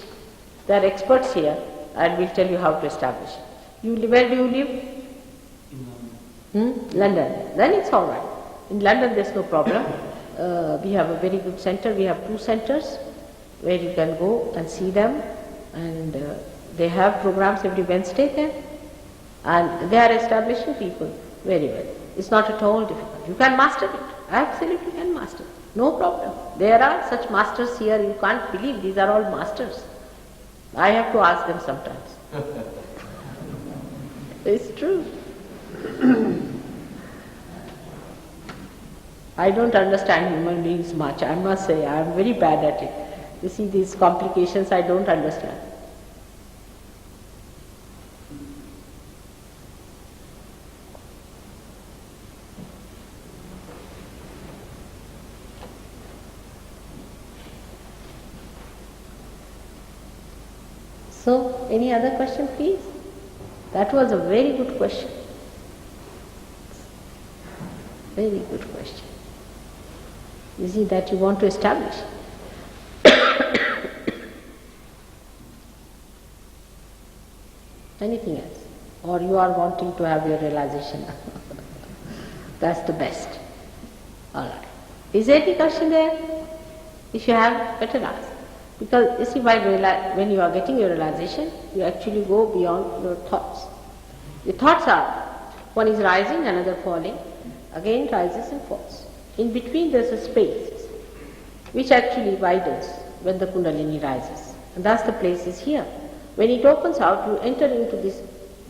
there are experts here, and we'll tell you how to establish it. Where do you live? In London. Then it's all right. In London there's no problem. We have a very good center. We have 2 centers where you can go and see them, and they have programs every Wednesday there, and they are establishing people very well. It's not at all difficult. You can master it. Absolutely can master it. No problem. There are such masters here. You can't believe these are all masters. I have to ask them sometimes. It's true. I don't understand human beings much, I must say. I am very bad at it. You see, these complications I don't understand. So, any other question, please? That was a very good question. Very good question. You see, that you want to establish. Anything else? or you are wanting to have your realization? That's the best. Alright. Is there any question there? If you have, better ask. Because you see, when you are getting your realization, you actually go beyond your thoughts. The thoughts are, one is rising, another falling, again rises and falls. In between there is a space which actually widens when the Kundalini rises. And thus the place is here. When it opens out, you enter into this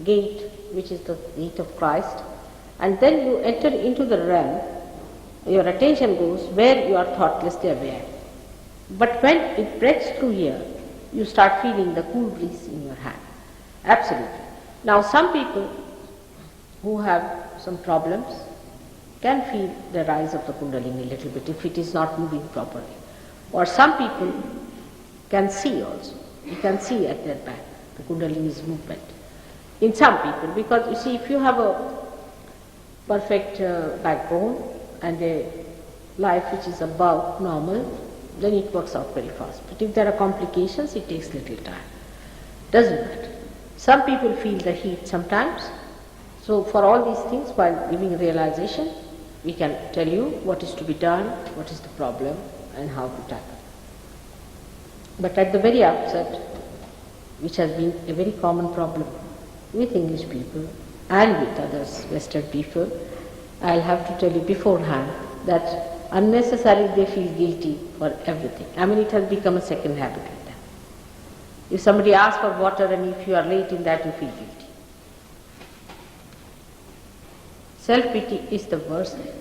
gate, which is the gate of Christ, and then you enter into the realm, your attention goes where you are thoughtlessly aware. But when it breaks through here, you start feeling the cool breeze in your hand. Absolutely. Now some people who have some problems can feel the rise of the Kundalini a little bit if it is not moving properly. Or some people can see also. You can see at their back the Kundalini's movement. In some people, because you see, if you have a perfect backbone and a life which is above normal, then it works out very fast. But if there are complications, it takes little time. Doesn't matter. Some people feel the heat sometimes. So for all these things, while giving realization, we can tell you what is to be done, what is the problem, and how to tackle it. But at the very outset, which has been a very common problem with English people and with others, Western people, I'll have to tell you beforehand that unnecessarily they feel guilty for everything. I mean, it has become a second habit with them. If somebody asks for water and if you are late in that, you feel guilty. Self-pity is the worst thing.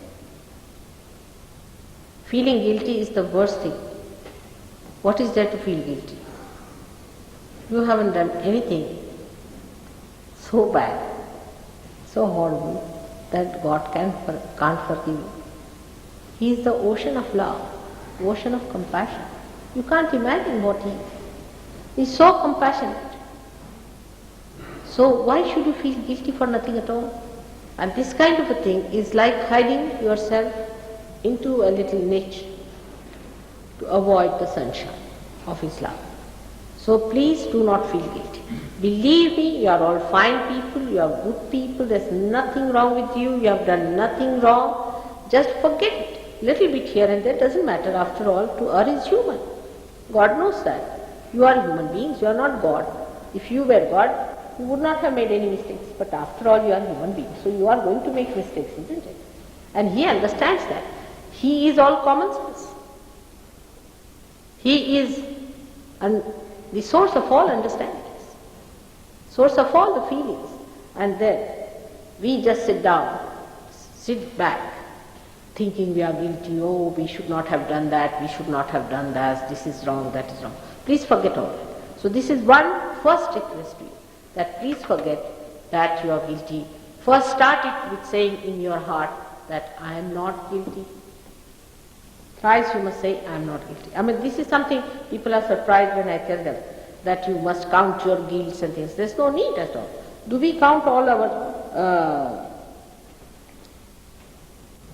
Feeling guilty is the worst thing. What is there to feel guilty? You haven't done anything so bad, so horrible, that God can't forgive you. He is the ocean of love, ocean of compassion. You can't imagine what He is. He is so compassionate. So why should you feel guilty for nothing at all? And this kind of a thing is like hiding yourself into a little niche to avoid the sunshine of His love. So please do not feel guilty. Believe me, you are all fine people, you are good people, there's nothing wrong with you, you have done nothing wrong. Just forget it. Little bit here and there doesn't matter. After all, to err is human. God knows that. You are human beings, you are not God. If you were God, you would not have made any mistakes. But after all, you are human beings, so you are going to make mistakes, isn't it? And He understands that. He is all common sense. He is the source of all understandings, source of all the feelings. And then we just sit back, thinking we are guilty, oh, we should not have done that, we should not have done that, this is wrong, that is wrong. Please forget all that. So this is one first request to you, that please forget that you are guilty. First start it with saying in your heart that I am not guilty. Thrice you must say I am not guilty. I mean, this is something people are surprised when I tell them, that you must count your guilts and things. There's no need at all. Do we count all our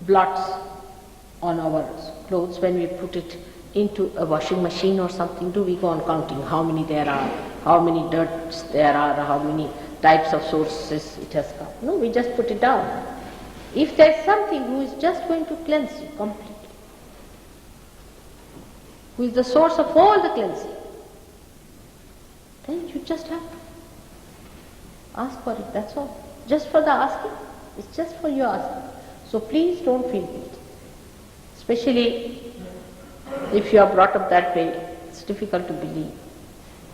blots on our clothes when we put it into a washing machine or something? Do we go on counting how many there are, how many dirts there are, how many types of sources it has come? No, we just put it down. If there's something who is just going to cleanse you completely, who is the source of all the cleansing, then you just have to ask for it, that's all. Just for the asking, it's just for your asking. So please don't feel guilty. Especially if you are brought up that way, it's difficult to believe.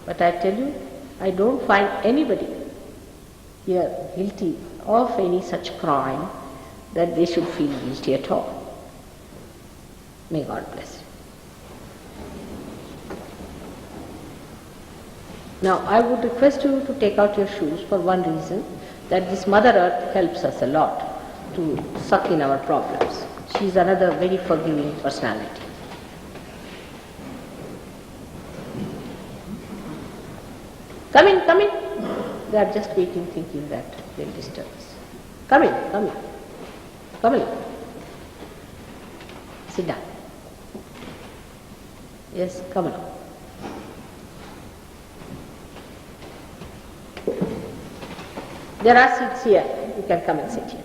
But I tell you, I don't find anybody here guilty of any such crime that they should feel guilty at all. May God bless you. Now I would request you to take out your shoes for one reason, that this Mother Earth helps us a lot to suck in our problems. She is another very forgiving personality. Come in, come in. They are just waiting, thinking that they'll disturb us. Come in, come in. Come in. Sit down. Yes, come along. There are seats here. You can come and sit here.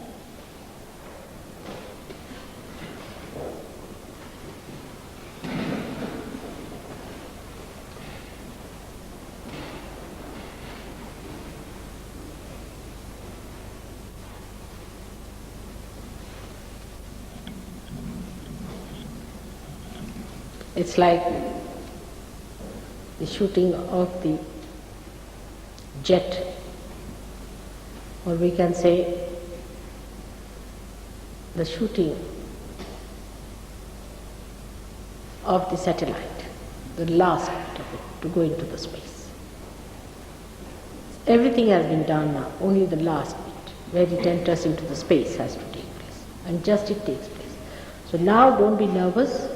It's like the shooting of the jet, or we can say the shooting of the satellite, the last bit of it to go into the space. Everything has been done now, only the last bit where it enters into the space has to take place, and just it takes place. So now don't be nervous,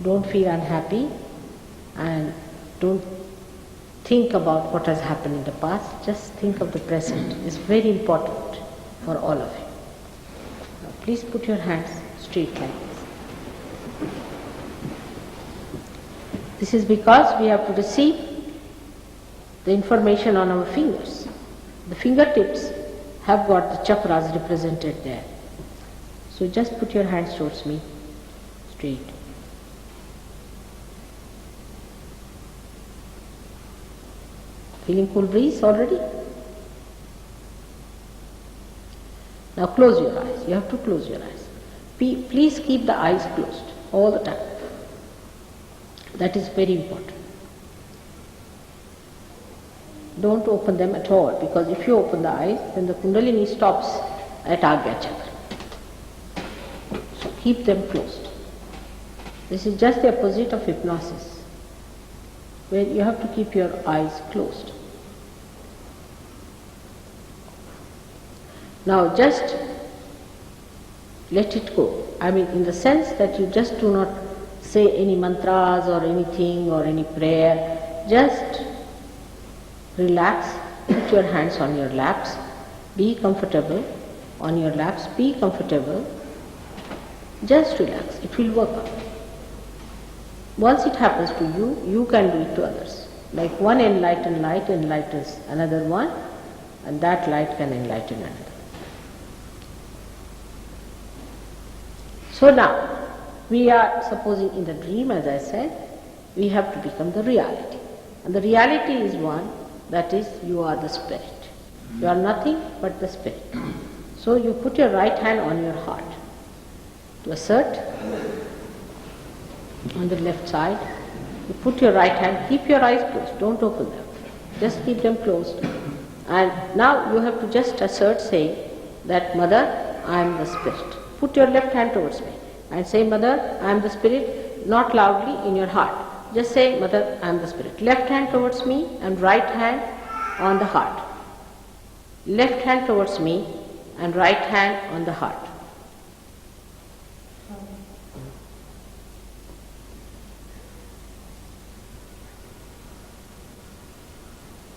don't feel unhappy, and don't think about what has happened in the past, just think of the present. It's very important for all of you. Now please put your hands straight like this. This is because we have to receive the information on our fingers. The fingertips have got the chakras represented there. So just put your hands towards me, straight. Feeling cool breeze already? Now close your eyes. You have to close your eyes. Please keep the eyes closed all the time. That is very important. Don't open them at all, because if you open the eyes, then the Kundalini stops at Agya Chakra. So keep them closed. This is just the opposite of hypnosis, where you have to keep your eyes closed. Now just let it go. I mean, in the sense that you just do not say any mantras or anything or any prayer. Just relax, put your hands on your laps, be comfortable on your laps, be comfortable. Just relax, it will work out. Once it happens to you, you can do it to others. Like one enlightened light enlightens another one, and that light can enlighten another. So now, we are supposing in the dream, as I said, we have to become the reality. And the reality is one, that is, you are the spirit. You are nothing but the spirit. So you put your right hand on your heart to assert on the left side. You put your right hand, keep your eyes closed, don't open them. Just keep them closed. And now you have to just assert, say that, Mother, I am the spirit. Put your left hand towards me and say, Mother, I am the spirit, not loudly in your heart. Just say, Mother, I am the spirit. Left hand towards me and right hand on the heart. Left hand towards me and right hand on the heart.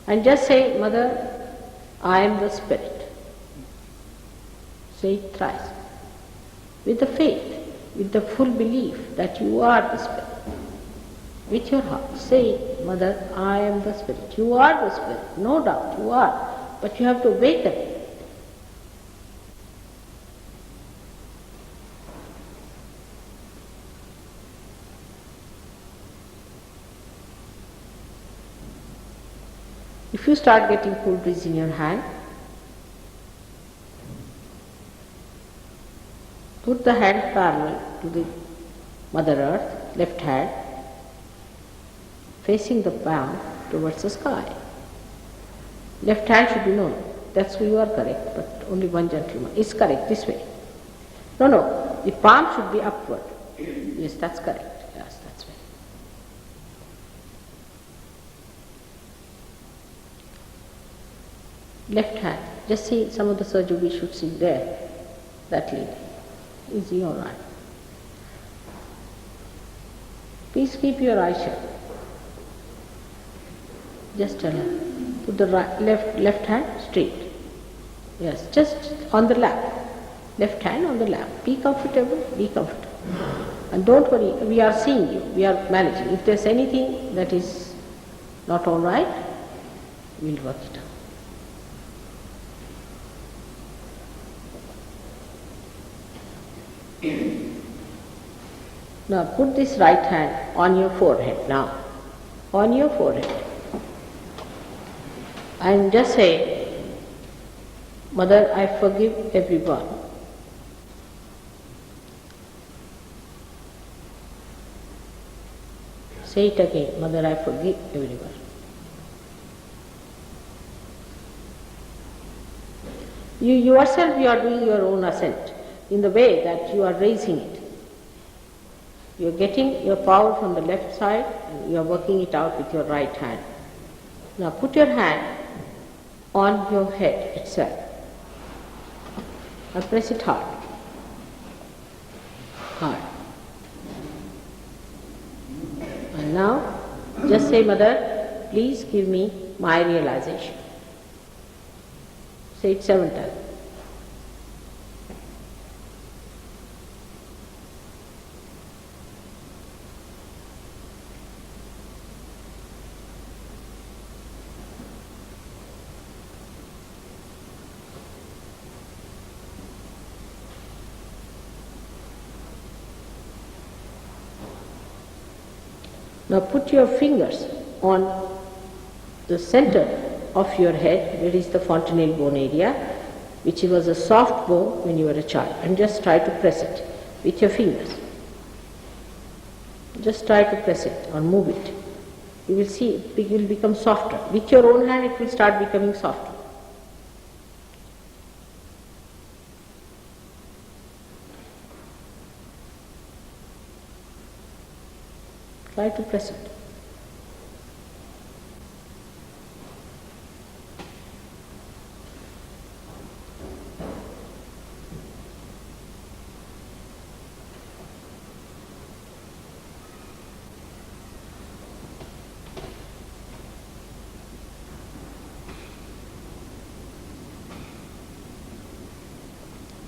And just say, Mother, I am the spirit. Say it thrice. With the faith, with the full belief that you are the spirit. With your heart, say, Mother, I am the spirit. You are the spirit, no doubt, you are. But you have to awaken. If you start getting cool breeze in your hand, put the hand parallel to the Mother Earth, left hand, facing the palm towards the sky. Left hand should be known. That's who you are correct, but only one gentleman is correct, this way. No, the palm should be upward. Yes, that's correct. Yes, that's right. Left hand, just see some of the SahajaYogi should see there, that lady. Is he all right? Please keep your eyes shut. Just tell her. Put the left hand straight. Yes, just on the lap. Left hand on the lap. Be comfortable, be comfortable. And don't worry, we are seeing you, we are managing. If there's anything that is not all right, we'll work it out. Now put this right hand on your forehead now, on your forehead. And just say, Mother, I forgive everyone. Say it again, Mother, I forgive everyone. You yourself, you are doing your own ascent in the way that you are raising it. You are getting your power from the left side and you are working it out with your right hand. Now put your hand on your head itself and press it hard. Hard. And now just say, Mother, please give me my realization. Say it 7 times. Now put your fingers on the center of your head, where is the fontanelle bone area, which was a soft bone when you were a child, and just try to press it with your fingers. Just try to press it or move it. You will see it will become softer. With your own hand it will start becoming softer. Try to press it.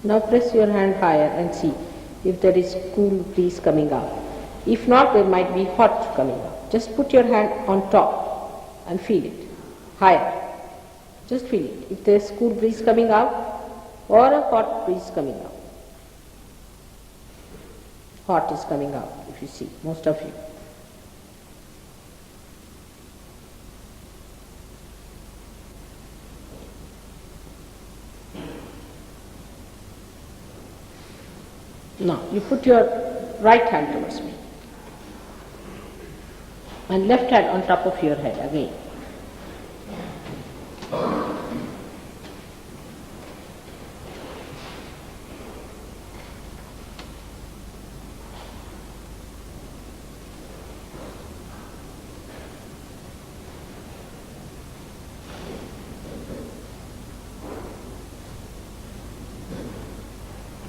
Now press your hand higher and see if there is cool breeze coming out. If not, there might be hot coming out. Just put your hand on top and feel it, higher. Just feel it. If there is cool breeze coming out or a hot breeze coming out. Hot is coming out, if you see, most of you. Now, you put your right hand towards me and left hand on top of your head again.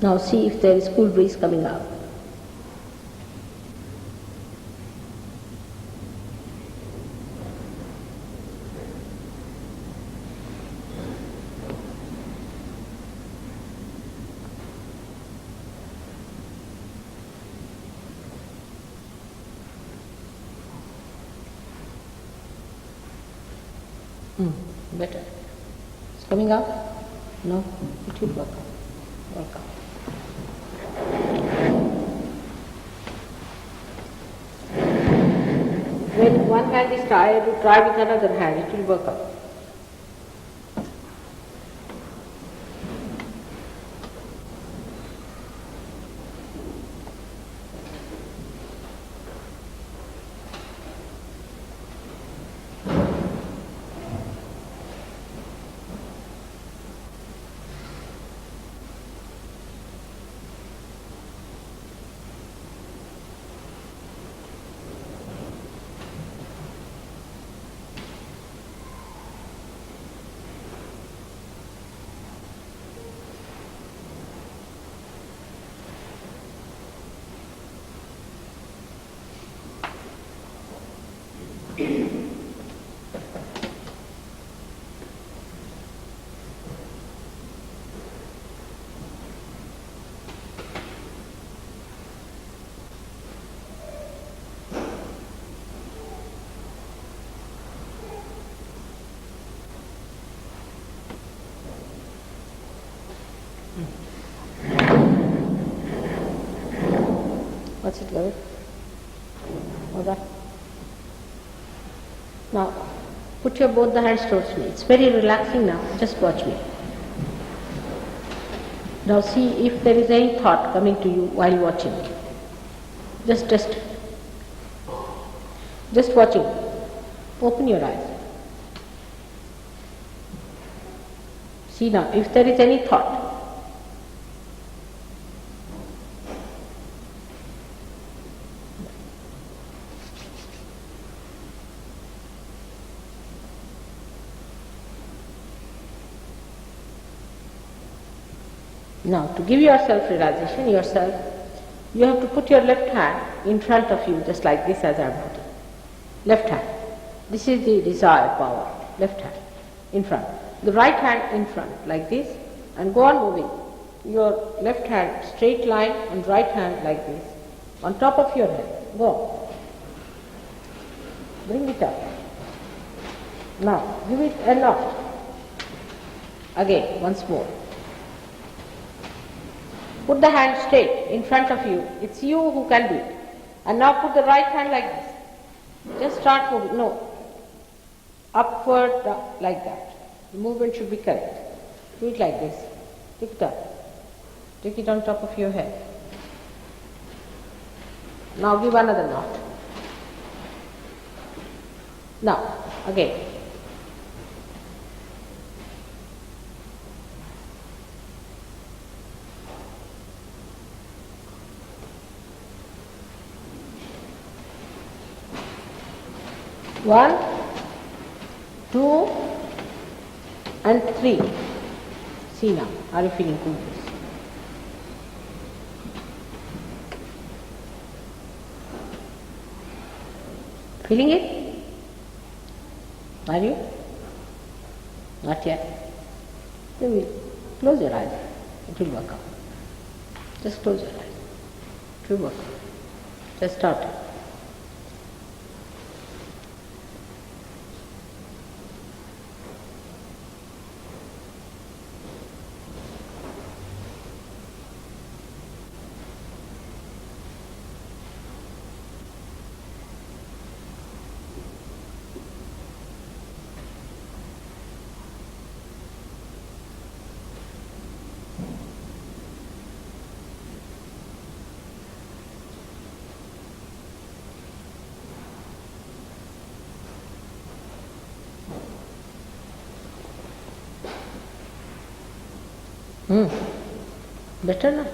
Now see if there is cool breeze coming out. Better. It's coming out? No? It will work out. Work out. When one hand is tired, you try with another hand, it will work out. What's it going? All right. Now, put your both the hands towards me. It's very relaxing now. Just watch me. Now see if there is any thought coming to you while watching. Just test it. Just watching. Open your eyes. See now, if there is any thought. Now, to give yourself realization, you have to put your left hand in front of you, just like this as I am putting. Left hand. This is the desired power. Left hand in front. The right hand in front, like this, and go on moving. Your left hand straight line and right hand like this, on top of your head. Go. Bring it up. Now, give it a knot. Again, once more. Put the hand straight in front of you. It's you who can do it. And now put the right hand like this. Just start moving. No. Upward, down, like that. The movement should be correct. Do it like this. Pick it up. Take it on top of your head. Now give another knot. Now, again. One, two, and three. See now, are you feeling cool? Feeling it? Are you? Not yet. Then we close your eyes. It will work out. Just close your eyes. It will work out. Just start it. Better now?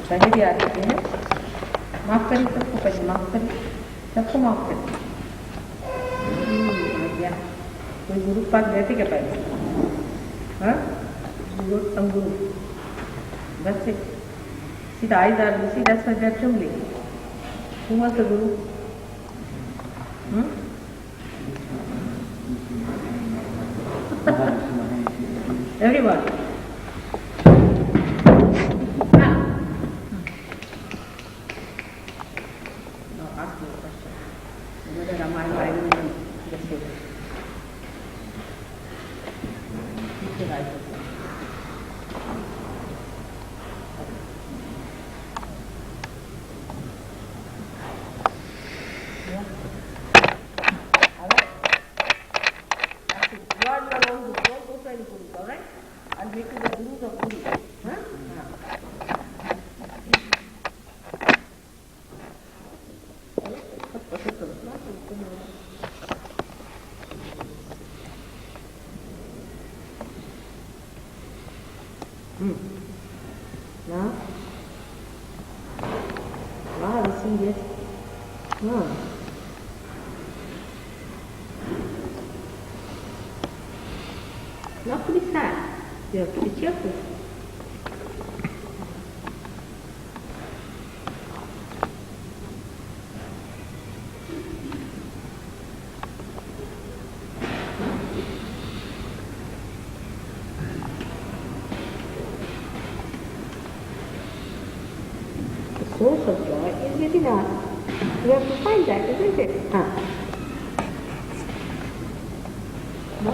पहले भी आ चुके हैं, माफ करिए सबको, पहले माफ करिए, सबको माफ करिए। क्या कोई गुरु के पास गए थे क्या पहले? हाँ, गुरु सम गुरु बस से सीधा eyes are busy, that's why they're trembling. Who was the guru? Everyone. Now ask me a question. Whether am I right or just say this. You say right. Now, wow, you see this? No. Not to be sad. You have to be cheerful. Source of joy is within us. We have to find that, isn't it? No?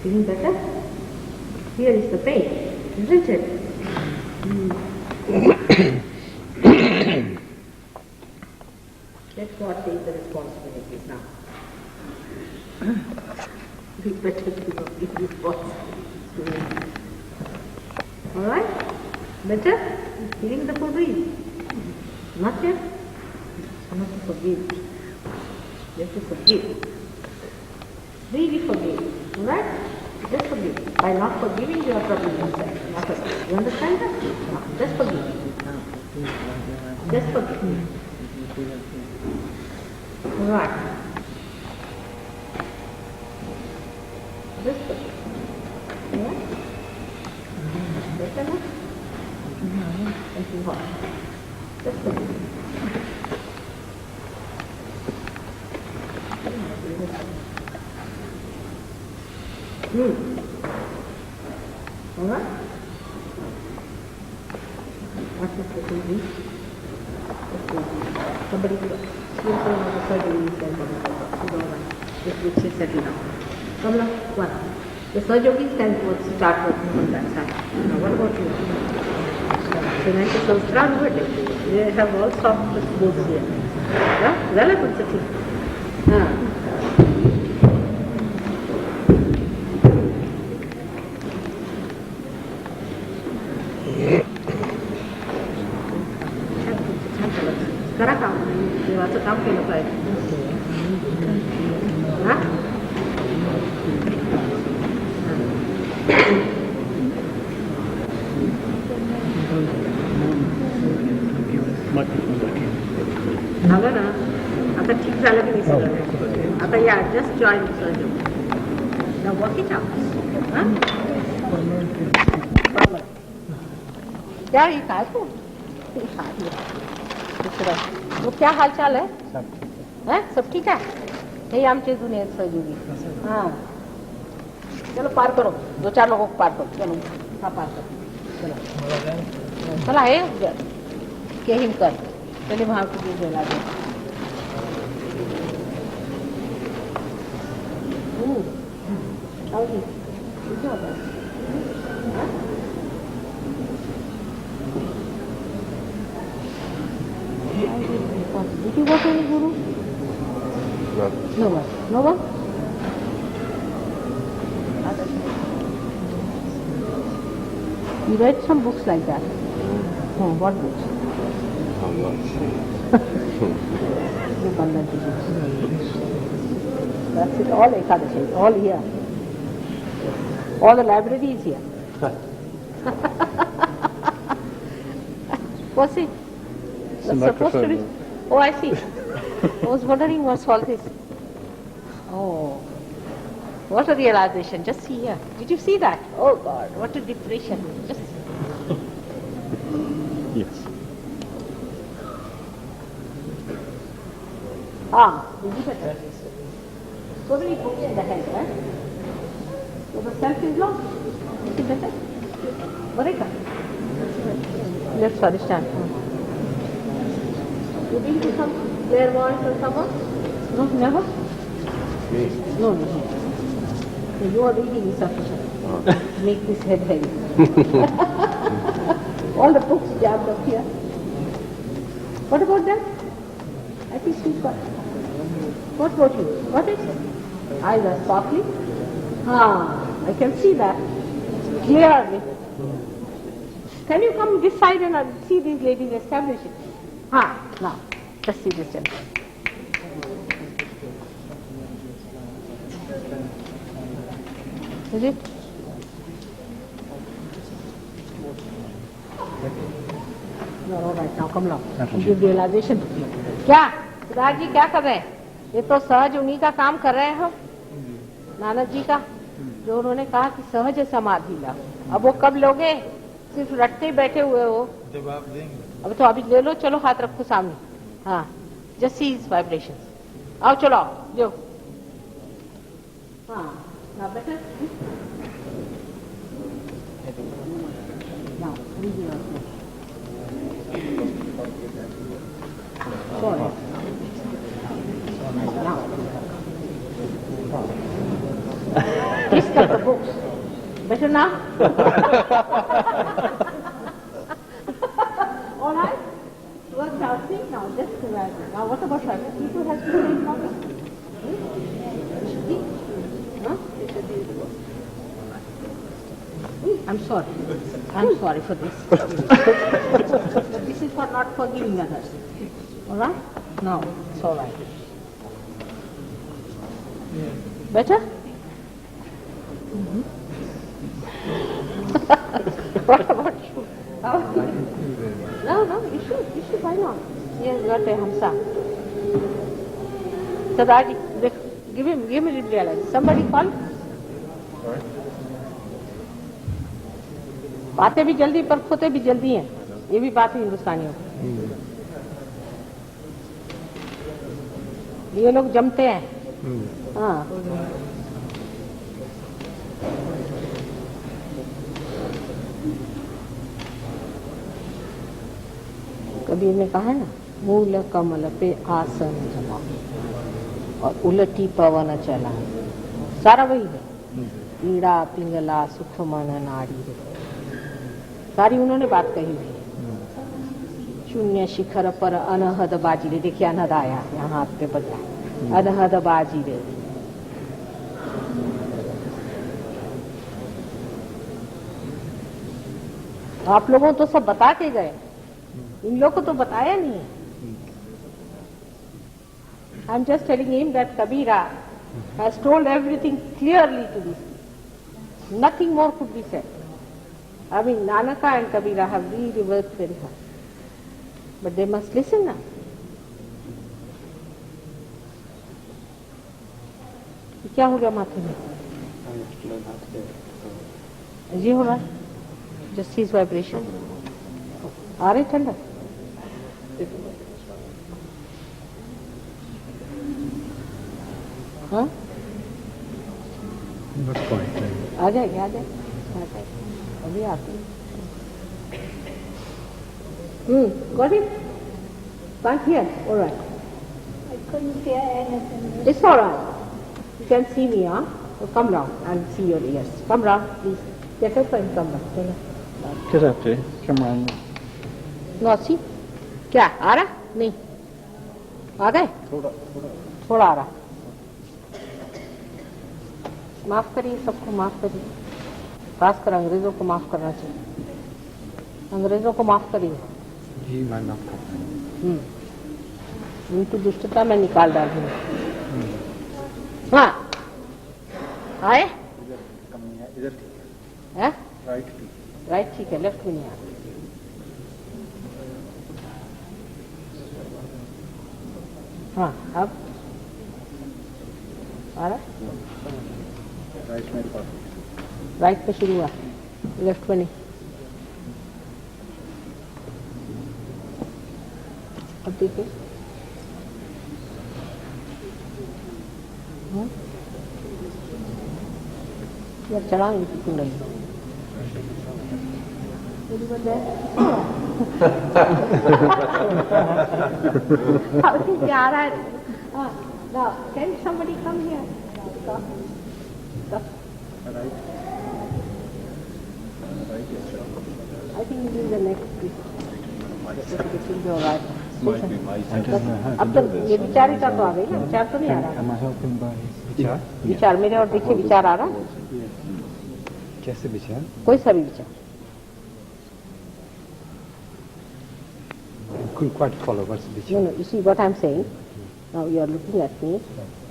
Feeling better? Here is the pain, isn't it? Let God take the responsibilities now. We better give up the responsibility. Alright? Better? Feeling the full breeze? Not yet? You have to forgive. You have to forgive. Really forgive. Alright? Just forgive. By not forgiving, you are troubling yourself. Not forgive. You understand that? No. Just forgive. Just forgive. Alright. Just forgive. Alright? Better now? Thank you. Just forgive. Alright? What's this little bit? Somebody will the surgery which is settled now. Come now, one. The SahajaYogis can start working on that side. Now what about you? Cement is so strong, but they have all soft boards here. Yeah? Well, I put the thing. करा काम देवाचं काम केलं पाहिजे हा झालं ना आता ठीक झालं की नाही सगळं आता या जस्ट जॉईन सहज वॉकिंग क्या ये काय तू वो क्या हाल चाल है हैं सब ठीक है यही आमचे जुने आहेत सहयोगी हाँ चलो पार करो दो चार लोगों को पार करो चलो हाँ पार करो चलो चला है के हिमकर चलिए वहाँ को भी जला दो आओ जी क्या होता है Did you go to any guru? No. No one? No one? You read some books like that? What books? I'm not sure. You can learn the books. That's it, all Ekadashi, all here. All the library is here. What's it? That's supposed to be. Oh, I see. I was wondering what's all this. Oh, what a realization. Just see here. Did you see that? Oh God, what a depression. Just Yes. is it better? So many books in the head, right? So the self is lost. Is it better? Vareka. Let's understand. You been to some clairvoyance or someone? No, never? Me? No. You are reading is sufficient. Make this head heavy. All the books jammed up here. What about that? I think she's got. What about you? What is it? Eyes are sparkling. I can see that clearly. Can you come this side and see these ladies establish it? Now, just see this gentleman. Is it? No, all right, now come along. Give realization to you. क्या सिद्धार्थ जी क्या कर रहे हैं? ये तो सहज उन्हीं का काम कर रहे हो, नानक जी का, जो उन्होंने कहा कि सहज समाधि ला। अब वो कब लोगे? सिर्फ रटते ही बैठे हुए हो। जब आप देंगे। अब तो अभी ले लो, चलो हाथ रखो सामने। Just see his vibrations. आओ चलो आओ, जो now better. Now leave your place. Sorry. Now list of the books. Better now? All right? Worked out, see? Now just now what about her? People has to take notice. Huh? I'm sorry. I'm sorry for this. But this is for not forgiving others. All right? No, it's all right. Better? What about you? No, you should, why not? Yes, got a hamsa. Sadaji, give me the realize. Somebody call? बातें भी जल्दी पर खोते भी जल्दी हैं, ये भी बात है हिंदुस्तानियों की। ये लोग जमते हैं। कबीर ने कहा है ना, मूल कमल पे आसन जमा और उलटी पवन चला, सारा वही है। पीड़ा पिंगला सुख मन नाड़ी है, सारी उन्होंने बात कही हुई। शून्य शिखर पर अनहद बाजी रे, देखिए अनहद आया यहाँ हाथ पे बजा, अनहद बाजी रे। आप लोगों तो सब बता के गए, इन लोगों को तो बताया नहीं है। I am just telling him that Kabira has told everything clearly to this, nothing more could be said. I mean, Nanaka and Kabira have really worked very hard, but they must listen now. क्या हो गया माथे में? ये हो रहा है, just his vibration. आ रही ठंडा? हाँ? आ जाएगी, आ जाएगी। अभी आती got it? Can't hear? All right. I couldn't hear anything. It's all right. You can see me, huh? So come round and see your ears. Come round, please. Get up and come round. Get up there. Come round. No, see? क्या आ रहा? नहीं आ गए? थोड़ा आ रहा। माफ करिए, सबको माफ करिए, खासकर अंग्रेजों को माफ करना चाहिए। अंग्रेजों को माफ करिए जी, मैं माफ करता हूँ। उनकी दुष्टता में निकाल डालूंगी। हाँ आए इधर ठीक है, राइट ठीक। राइट ठीक है, लेफ्ट में नहीं आ रहा। हाँ अब आ रहा, राइट पे शुरू हुआ, लेफ्ट में नहीं। अब देखिए यार चढ़ा इनकी कुंडली आ रहा है। Now, can somebody come here? Stop. I think this is the next week. It will be all right. अब तो ये विचारिता तो आ गई ना, विचार तो नहीं आ रहा। विचार मेरे और देखिए विचार आ रहा है। कैसे विचार? कोई सा भी विचार। Couldn't quite follow what's the vichar. No, you see what I'm saying. Now you are looking at me,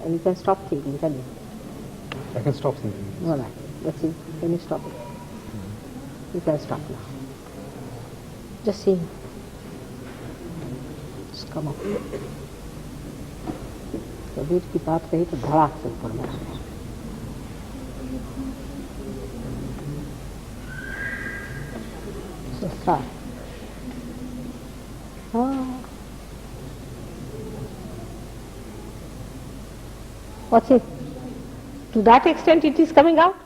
and you can stop thinking, can you? I can stop thinking. All right. Let's see. Can you stop it? You can stop now. Just see. Just come up. Kabir की बात कही तो धड़ाक से ऊपर महसूस। So start. What's it? To that extent it is coming out?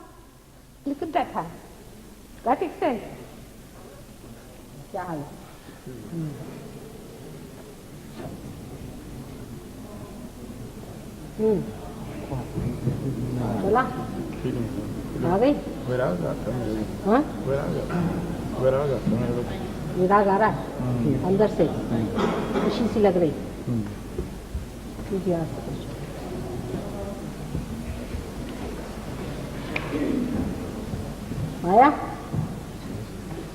Look at that hand. That extent. क्या हाल है? बोला? आ गई? हाँ? विराग आ रहा है अंदर से, खुशी सी लग रही। आया?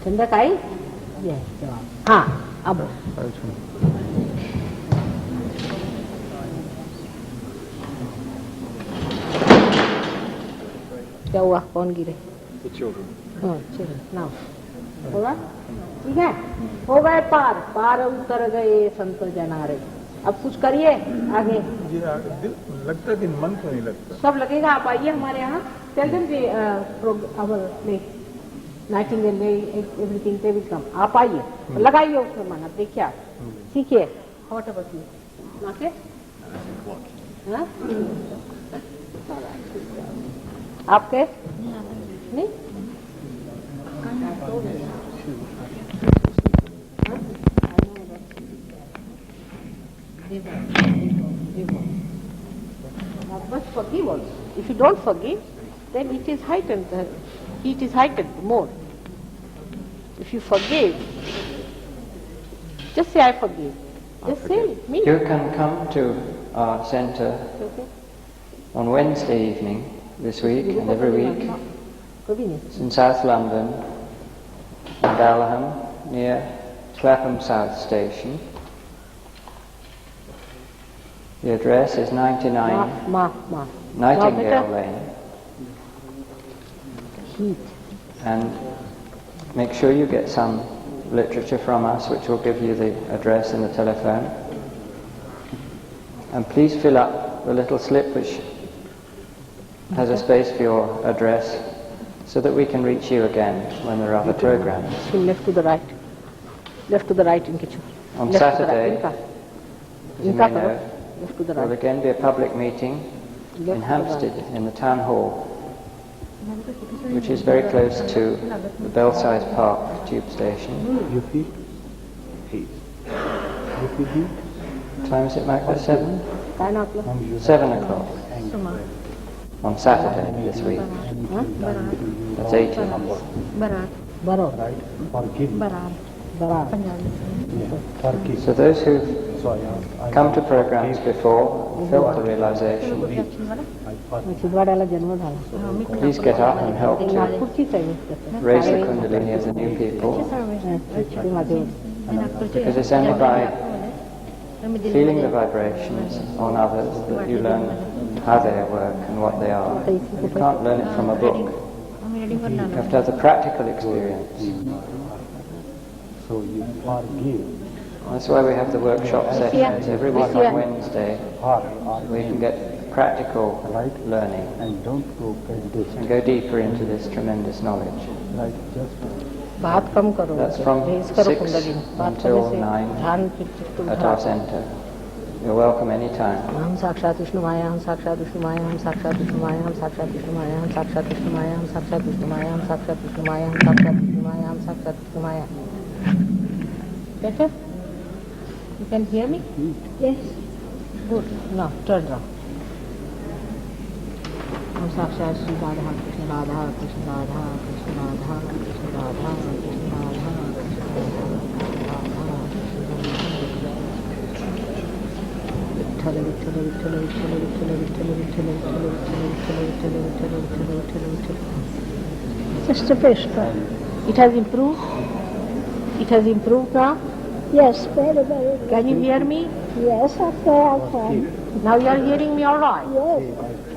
ठंडक आई? ये जवाब। हाँ अब क्या हुआ? कौन गिरे? हाँ चलो ना होगा, ठीक है, हो गए पार, पार उतर गए संत जनारे। अब कुछ करिए आगे। दिल लगता है कि मन को नहीं लगता। सब लगेगा। आप आइए हमारे यहाँ। Tell them the nightingale day everything they will come. आप आइए, लगाइए उसमें मन। अब देखिए आप सीखिए। What about you? ओके, हाँ आपके नहीं But forgive also. If you don't forgive, then it is heightened. The heat is heightened more. If you forgive, just say I forgive. Just say it. Mean You it. can come to our centre Okay. on Wednesday evening this week and every week. कभी नहीं. It's in South London, in Balham, near Clapham South Station. The address is 99 माफ Nightingale Lane. heat. And make sure you get some literature from us, which will give you the address and the telephone. And please fill up the little slip which has a space for your address, so that we can reach you again when there are other programs. Left to the right. Left to the right in kitchen. On Left to the Saturday, right. as you may know, Left to the there will right. again be a public meeting Left in to the Hampstead right. in the town hall, which is very close to the Belsize Park tube station. You feel heat. You feel heat. What time is it, Michael? 7? काय नाम आपलं? 7 o'clock on Saturday this week. That's 18. बरोबर. Right? Forgive. बराबर. Yeah. Forgive. So those who've So I come to programs before, felt the realization, छिंदवाड्याला जन्म झाला. please get up and help to नागपूरची service raise the Kundalini of the new people, because it's only by feeling the vibrations on others that you learn how they work and what they are. You can't learn it from a book. have to have the practical experience. So you forgive. That's why we have the workshop sessions every week on Wednesday. We can get practical learning And don't go prejudice. and go deeper into this tremendous knowledge. Like just बात कम करो, That's from raise करो 6 कुंडली, बात until करने से 9 ध्यान फिर at our center. You're welcome anytime. हम साक्षात विष्णुमाया, हम साक्षात विष्णुमाया, हम साक्षात विष्णुमाया, हम साक्षात विष्णुमाया, हम साक्षात विष्णुमाया, हम साक्षात विष्णुमाया, हम साक्षात विष्णुमाया, हम साक्षात विष्णुमाया, हम साक्षात Vishnumaya. Better? You can hear me? Yes. Good. Now turn round. हम साक्षात Shri Radha Krishna Radha Krishna Radha Krishna Radha Krishna Radha Krishna Radha Vitthal Vitthal Vitthal Vitthal Vitthal Vitthal Vitthal Vitthal Vitthal Vitthal Vitthal Vitthal Vitthal Vitthal. Just a whisper. It has improved. It has improved now. Yes, very, very good. Can you hear me? Yes, okay, I can. Now you are hearing me all right. Yes.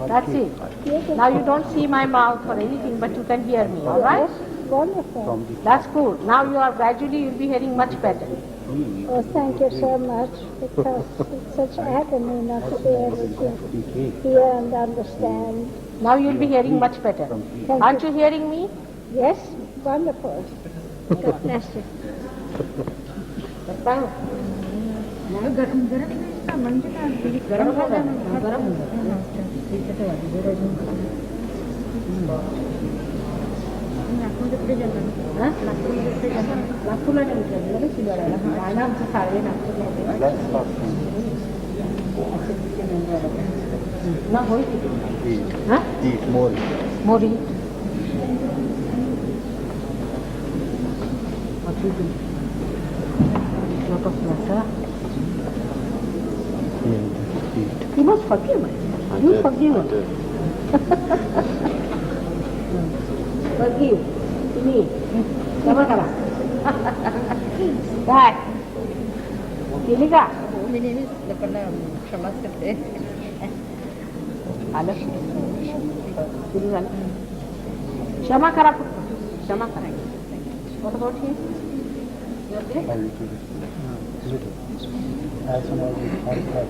That's it. Yes, Now you don't see my mouth or anything, but you can hear me. All right. wonderful. That's good. Now you are gradually you'll be hearing much better. Oh, thank you so much, because it's such agony not to be able to hear and understand. Now you'll be hearing much better. Thank Aren't you hearing me? Yes, wonderful. God bless you. Eat more. More eat. What you do? Lot of matter. You must forgive me. You forgive me. Forgive me. Sama kara. Back. Ini ka? Ini pernah क्षमा करते. आलस. Ini kan? क्षमा करा. क्षमा करा. What about him? You okay? As soon as you forget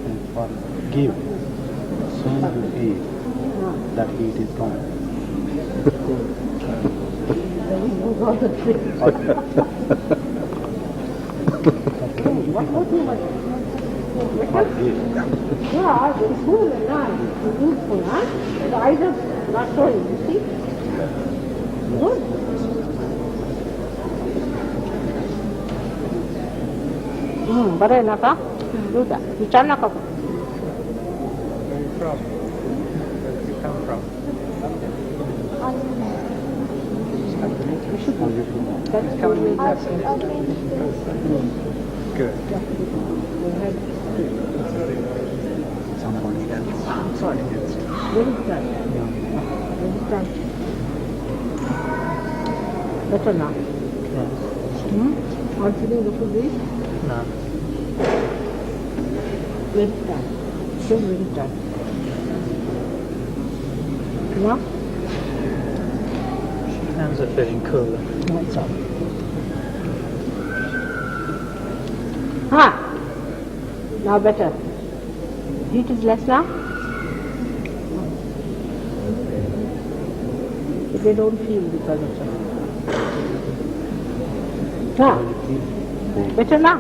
and forgive, soon you feel that heat is gone. All the tricks. What about you? Forgive. Yeah, it's cool and nice. It's beautiful, huh? The eyes are not showing, you see? Good. बरं आहे ना का? Do that. विचार नका करू. Where you from? Where you come from? That's coming with us. Good. Somebody else. Sorry. Very tight. Very tight. Better now. All feeling good to this? No. Very tight. Still very tight. Now? Hands are feeling cooler. That's all. Now better. Heat is less now? They don't feel because of that. Better now?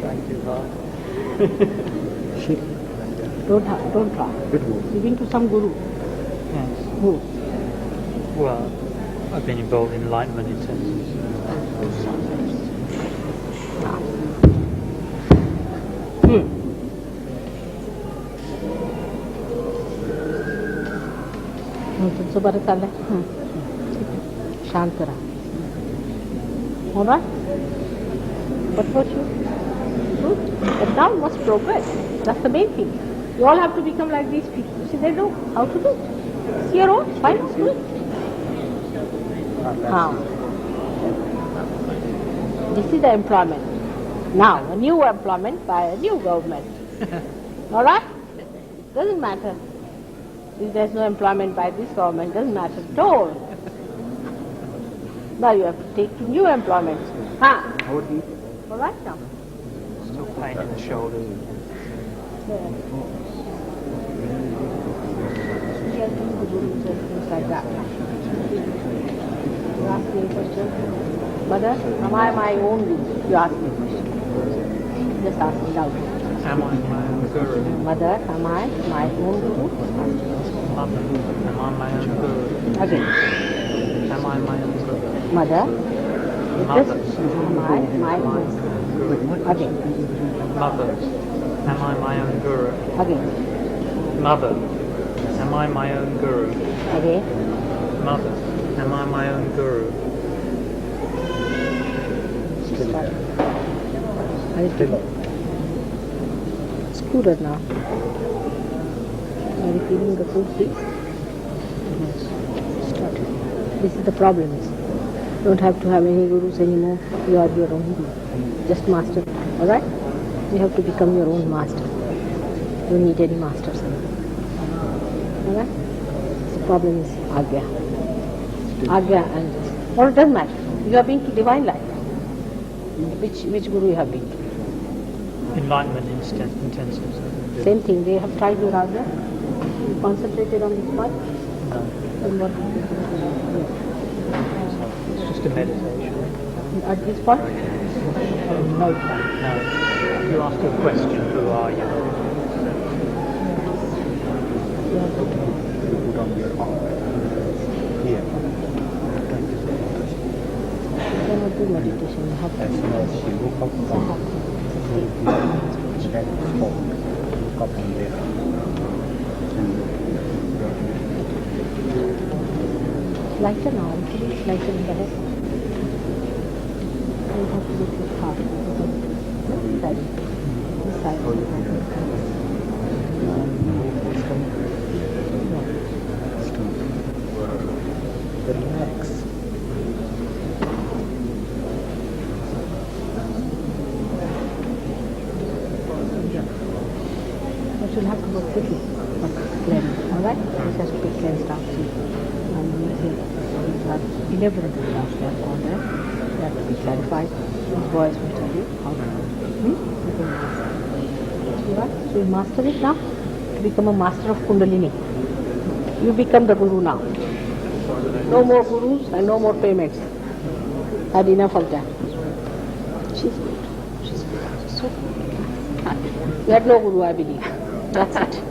Trying too hard. Don't try. You've been to some guru. Yes. Who? Well, I've been involved in enlightenment intensives. तुमचं बरं चाललंय शांत राहा हो ना What about you? Good. But now you must progress. That's the main thing. You all have to become like these people. See, they know how to do it. See your own. Why not do it? How? This is the employment. Now, a new employment by a new government. All right? Doesn't matter. If there is no employment by this government, doesn't matter at all. Now you have to take new employment. All right now. Still pain in the shoulders. Yeah. Yeah, things like that. You ask me a question. Mother, am I my own guru? You ask me a question. Just ask me loud. Am I my own guru? Mother, am I my own guru? Mother, am I my own guru? Again. Am I my own guru? Mother, Mother. am I my own guru? Again. Mother, am I my own guru? Again. Mother, am I my own guru? Again. Mother, am I my own guru? It's cooler now. Are you feeling the food, please? Start. This is the problem. You don't have to have any gurus anymore. You are your own guru. Just master. Alright? You have to become your own master. You don't need any masters anymore. Alright? The problem is Agya. Agya and or it doesn't matter. You have been to divine life. Which guru you have been to? Enlightenment intensive. Same thing. They have tried your Agya. You concentrated on this part. No, And what? it's just a meditation. At this part? No, you ask a question, who are you? You put on your arm. Here. You cannot do meditation. You have As soon as you look up from stand forward, look up from there. lighter now. It's lighter in the head. You have to look at heart. This side. This side. Relax. But you'll have to go quickly. Cleanse. Alright? This has to be cleansed out. And we think these are elaborate stuff they are called there. They have to be clarified. These boys will tell you how to do it. You can master it. Alright? So you master it now. To become a master of Kundalini. You become the guru now. No more gurus and no more payments. Had enough of that. She's good. She's so good. You had no guru, I believe. That's it.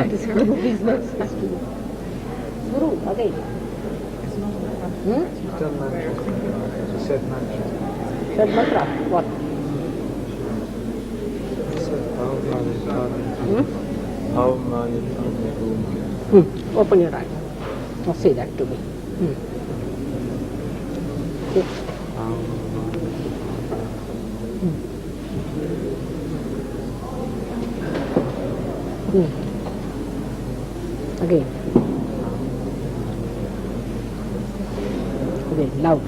This guru business is to you. Guru, again. She's done mantra. She said mantra. Said mantra. What? Open your eyes. Now say that to me. Say. Again. Again, loud.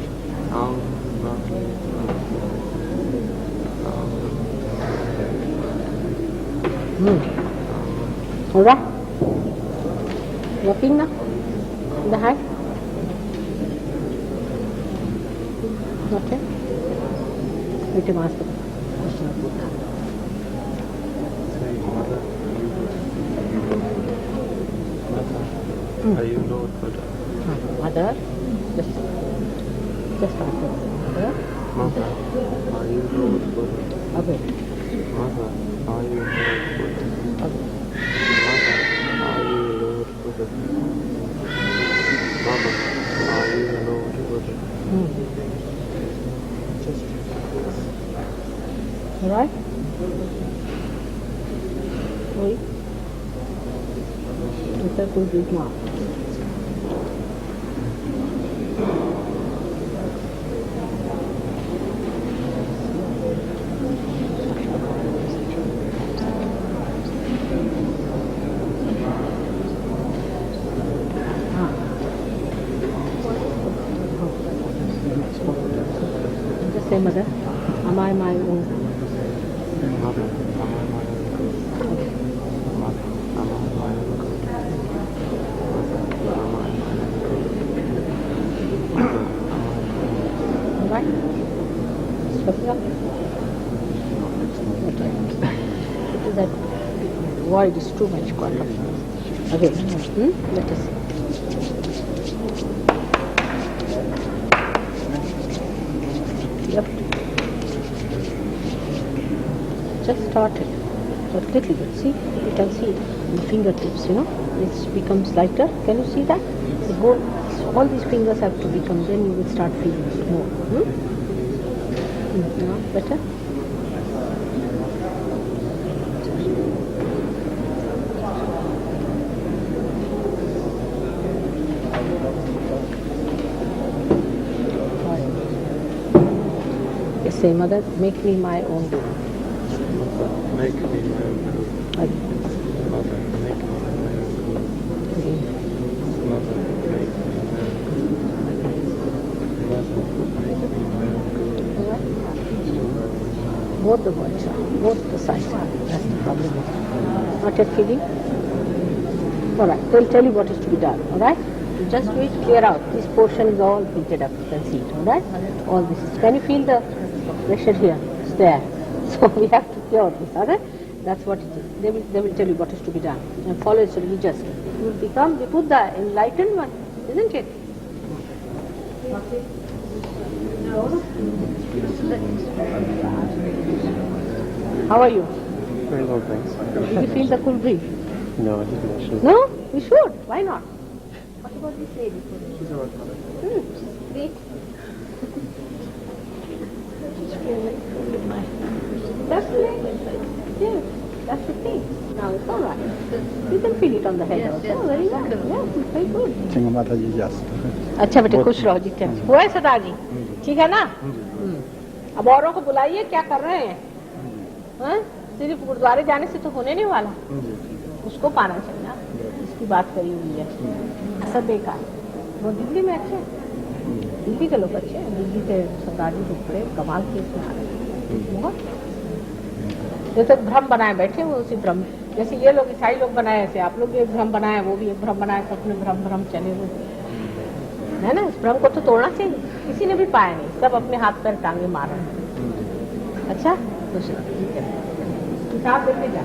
Alright? Working now? In the hand? Okay? Let him ask the question of Buddha. Are you Lord Buddha? Mother, just answer. Mother, Mother, are you Lord Buddha? okay. Mother, are you Lord Buddha? Okay. Mother, are you Lord Buddha? Mother, are you Lord Buddha? Alright? Wait. It's a good big now. Just say, Mother, am I my own? Mother, am I my own God? Mother, am I my own God? right? Stop up. That void is too much quite often. Again, let us see. Yep. Just started. But little bit, see? You can see the fingertips, it becomes lighter. Can you see that? All these fingers have to become, then you will start feeling it more. Now, better? Say, Mother, make me my own guru. Make me my own guru. Mother, make me my own guru. Mother, make me my own guru. Mother, make me my own guru. Both the words are, both the sides are. That's the problem. Not yet feeling? Alright, they'll tell you what is to be done, alright? You just do it, clear out. This portion is all heated up, you can see it, alright? All this. Can you feel the pressure here? It's there. So we have to cure this, alright? That's what it is. They will tell you what is to be done. And follow it religiously. You will become the Buddha, enlightened one, isn't it? How are you? Very well, thanks. Did you feel the cool breeze? No, I didn't actually. No? We should. Why not? What about this lady? She's alright, Mother. Great. That's right. Yes, that's the thing. Now it's all right. You can feel it on the head also. Very well. Yes, it's very good. Thank you, Mother. Yes. अच्छा बेटे खुश रहो जी हुआ है सरदार जी ठीक है ना अब औरों को बुलाइए क्या कर रहे हैं सिर्फ गुरुद्वारे जाने से तो होने नहीं वाला उसको पाना चाहिए ना इसकी बात करी हुई है सब बेकार वो दिल्ली में अच्छे दिल्ली के लोग अच्छे हैं दिल्ली के सरदार जी बड़े कमाल के इसमें आ रहे हैं बहुत जैसे भ्रम बनाए बैठे वो उसी भ्रम जैसे ये लोग ईसाई लोग बनाए ऐसे आप लोग भी एक भ्रम बनाए वो भी एक भ्रम बनाए सबने भ्रम चले हुए है ना इस भ्रम को तो तोड़ना चाहिए किसी ने भी पाया नहीं सब अपने हाथ पैर टांगे मार रहे हैं अच्छा किताब देते जा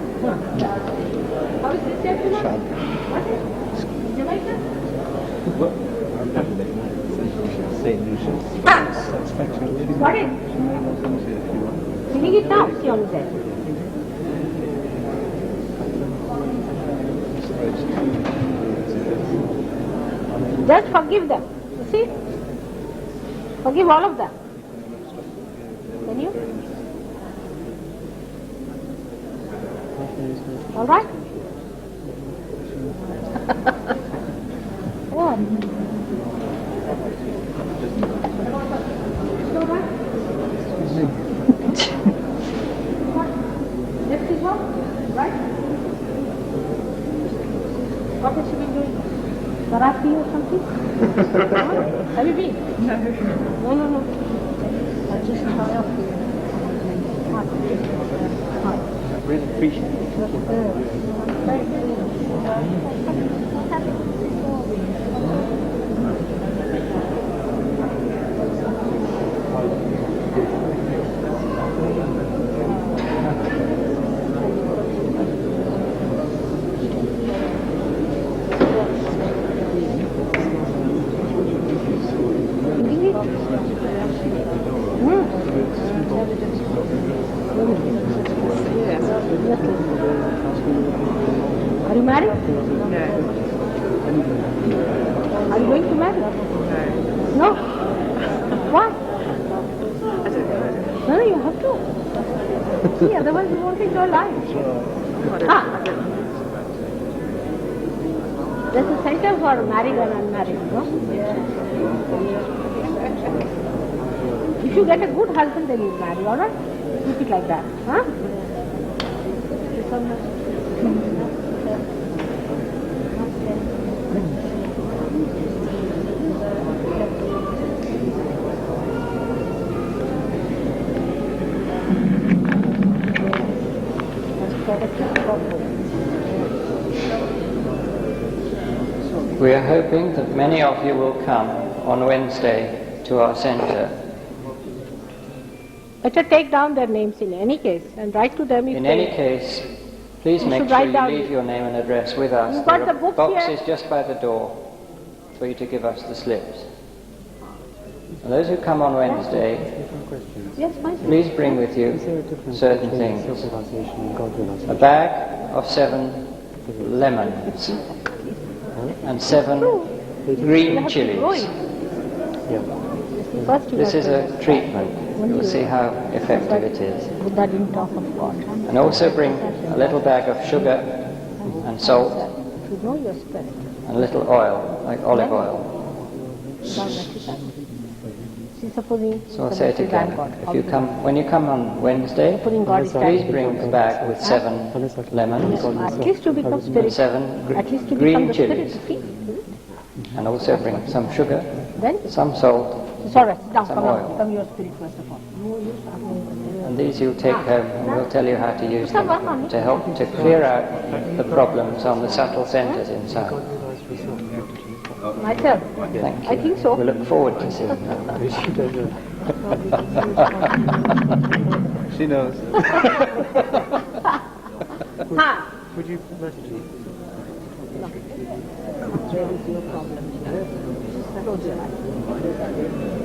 Just forgive them. You see? Forgive all of them. Can you? All right? What? Left is what? Right? What has she been doing? Karate or something? Have you been? No. I just I really appreciate it. Are you married? No. Are you going to marry? No. Why? No, you have to. See, otherwise you won't enjoy life. There's a center for married and unmarried, no? If you get a good husband, then you marry, alright? Keep it like that, huh? We are hoping that many of you will come on Wednesday to our centre Better take down their names in any case and write to them if In they... any case, please You make should sure write you down- leave your name and address with us. You've got There the are books boxes here. just by the door for you to give us the slips. And those who come on Wednesday, Yes, fine. please bring with you Is there a difference certain between things. self-realization and God-realization? A bag of 7 lemons and 7 green chilies. Yeah. First you This have is to- a treatment. You'll see how effective it is. Buddha didn't talk of God. And also bring a little bag of sugar and salt If you know your spirit, and a little oil, like olive oil. God let it happen. See, supposing So I'll say it again. God, If you come, when you come on Wednesday, supposing God is please standing, bring a bag with 7 lemons at least you become and spirit. 7 At least you become green the spirit chilies. to feel. And also bring some sugar, Then, some salt, it's all right. Sit down. Some Come oil. on. Become your spirit first of all. and these you'll take home and we'll tell you how to use them to help to clear out the problems on the subtle centers inside. God-realized result. Myself. Thank you. I think so. We look forward to seeing that. She doesn't. She knows. Ha! Would you message me? Where is your problem? Close your eyes.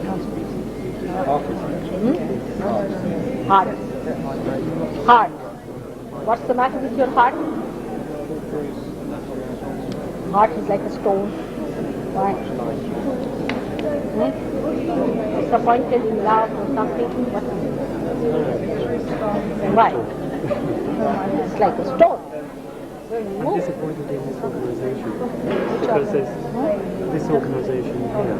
Heart. Heart. What's the matter with your heart? Heart is like a stone. Why? Disappointed in love or something? What is it? Why? It's like a stone. I'm disappointed in this organisation because there's this organisation here.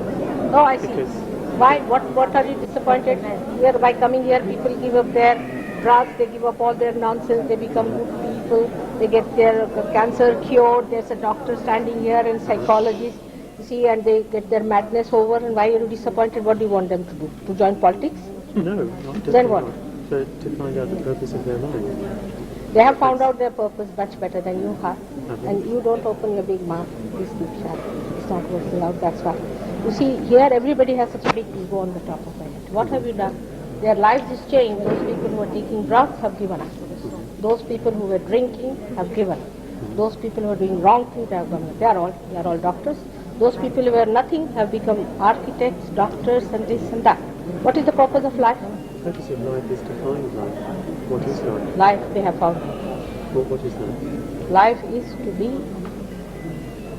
Oh, I see. Because Why? What are you disappointed? Here, by coming here, people give up their drugs, they give up all their nonsense, they become good people, they get their cancer cured, there's a doctor standing here and psychologist, you see, and they get their madness over, and why are you disappointed? What do you want them to do? To join politics? no, not just Then what? But to find out the purpose of their life. They have found out their purpose much better than you have, and you don't open your big mouth. This deep shadow. It's not working out, that's why. You see, here everybody has such a big ego on the top of their head. What have you done? Their lives is changed. Those people who are taking drugs have given up. Those people who were drinking have given up. Those people who are doing wrong things have given up. They are all doctors. Those people who were nothing have become architects, doctors, and this and that. What is the purpose of life? The purpose of life is to find life. What is life? Life they have found. What is that? Life is to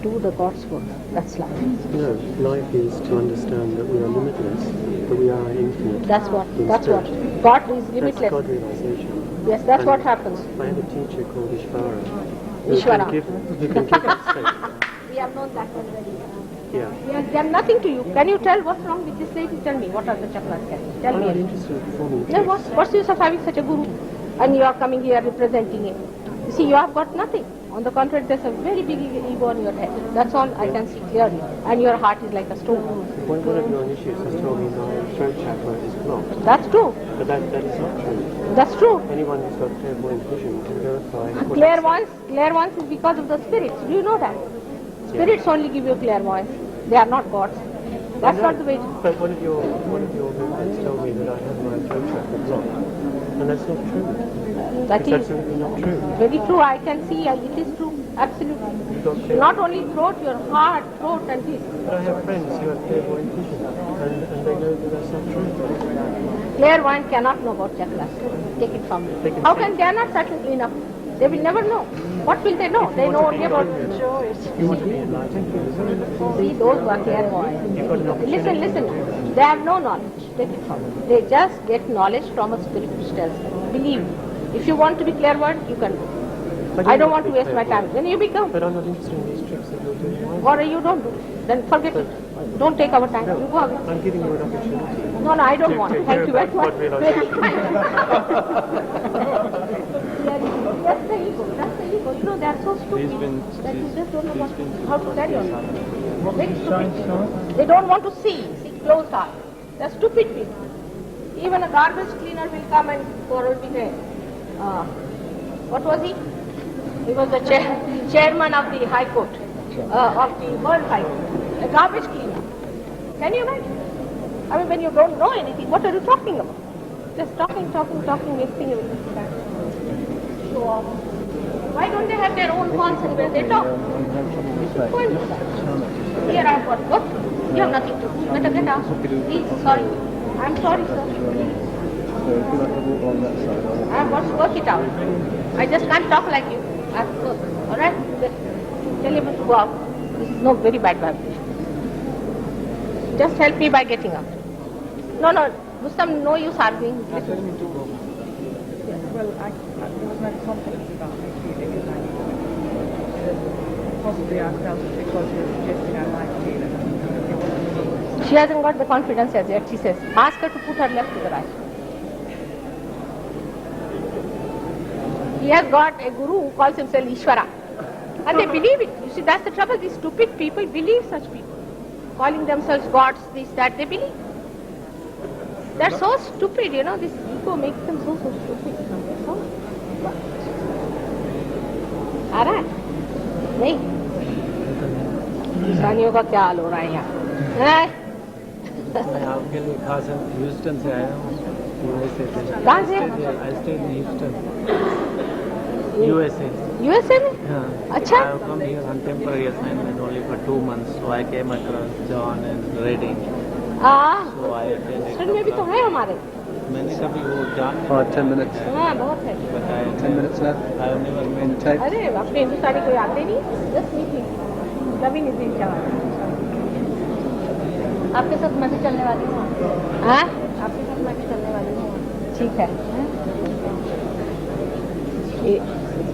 do the God's work. That's life. No, life is to understand that we are limitless, that we are infinite. That's what. in That's what. spirit. God is That's limitless. God realization. Yes, that's And what happens. I had a teacher called Ishvara. Ishvara. Who can give us faith. We have known that one very well. Yeah. They are nothing to you. Can you tell what's wrong with this lady? Tell me, what are the chakras carrying? Tell I'm not me. interested in performing No, tests. what's the use of having such a guru? And you are coming here representing him. You see, you have got nothing. On the contrary, there's a very big ego on your head. That's all I can see clearly. And your heart is like a stone. One of your initiates has told me my throat chakra is blocked. That's true. But that is not true. That's true. Anyone who's got clairvoyant vision can verify what Clairvoyance is because of the spirits. Do you know that? Spirits only give you clairvoyance. They are not gods. That's not the way. But one of your members told me that I have my throat chakra blocked. And that's not true. That It's is absolutely not true. very true. I can see it is true. Absolutely. You've got clear- Not only throat, your heart, throat, and this. But I have friends who have clairvoyant vision, and they know that that's not true. Clairvoyant cannot know about chakras. Take it from me. They can How see. can they are not certain enough? They will never know. What will they know? They know only about choice. You want to be enlightened? See, those who are clairvoyant. You've got an opportunity. Listen. They have no knowledge. Take it from me. They just get knowledge from a spirit which tells them. Believe me. If you want to be clairvoyant, you can. I don't want to waste my time. Then you become. But I'm not interested in these tricks that you're doing. Or you don't do. Then forget it. Don't take our time. You go away. I'm giving you an opportunity. No, I don't want. to Thank hear you very about much. God realization. That's the ego. That's the ego. You know, they are so stupid that you just don't know how to carry on. Very stupid. They don't want to see closed eye. They are stupid people. Even a garbage cleaner will come and quarrel with a, what was he? He was the chairman of the High Court, of the World High Court. A garbage cleaner. Can you imagine? I mean, when you don't know anything, what are you talking about? Just talking, wasting everything time. Show off. Why don't they have their own calls and where they talk? Go and do that. Here I've got what? You have nothing to do. Better get out. Please, sorry. I'm sorry, sir. I've got to work it out. I just can't talk like you. I have to work. Alright? Tell him to go out. This is no very bad vibration. Just help me by getting out. No, Mustam, no use arguing. I told him to go. Well, there was no confidence about me feeling it like possibly I felt because you were suggesting I might feel it. She hasn't got the confidence as yet, she says. Ask her to put her left to the right. He has got a guru who calls himself Ishvara. And they believe it. You see, that's the trouble. These stupid people believe such people. Calling themselves gods, this, that, they believe. They're so stupid, you know, this ego makes them so stupid. They're so आ रहा है? नहीं? किसानियों का क्या हाल हो रहा है यहाँ? मैं आपके लिए खास ह्यूस्टन से आया हूँ, यूएसए से। कहाँ से? I stayed in Houston, USA. USA में? हाँ. अच्छा? I have come here on temporary assignment only for 2 months, so I came across John and Reading. So I attended. Houston में भी तो है हमारे। मैंने कभी वो जान 10 minutes. हाँ, बहुत है। बताया 10 minutes left. I have never On met. tape. अरे अपने हिंदुस्तानी कोई आते नहीं, जस्ट मीटिंग कभी नहीं दिन चला। आपके साथ मैं भी चलने वाली हूँ। हाँ? आपके साथ मैं भी चलने वाली हूँ। ठीक है।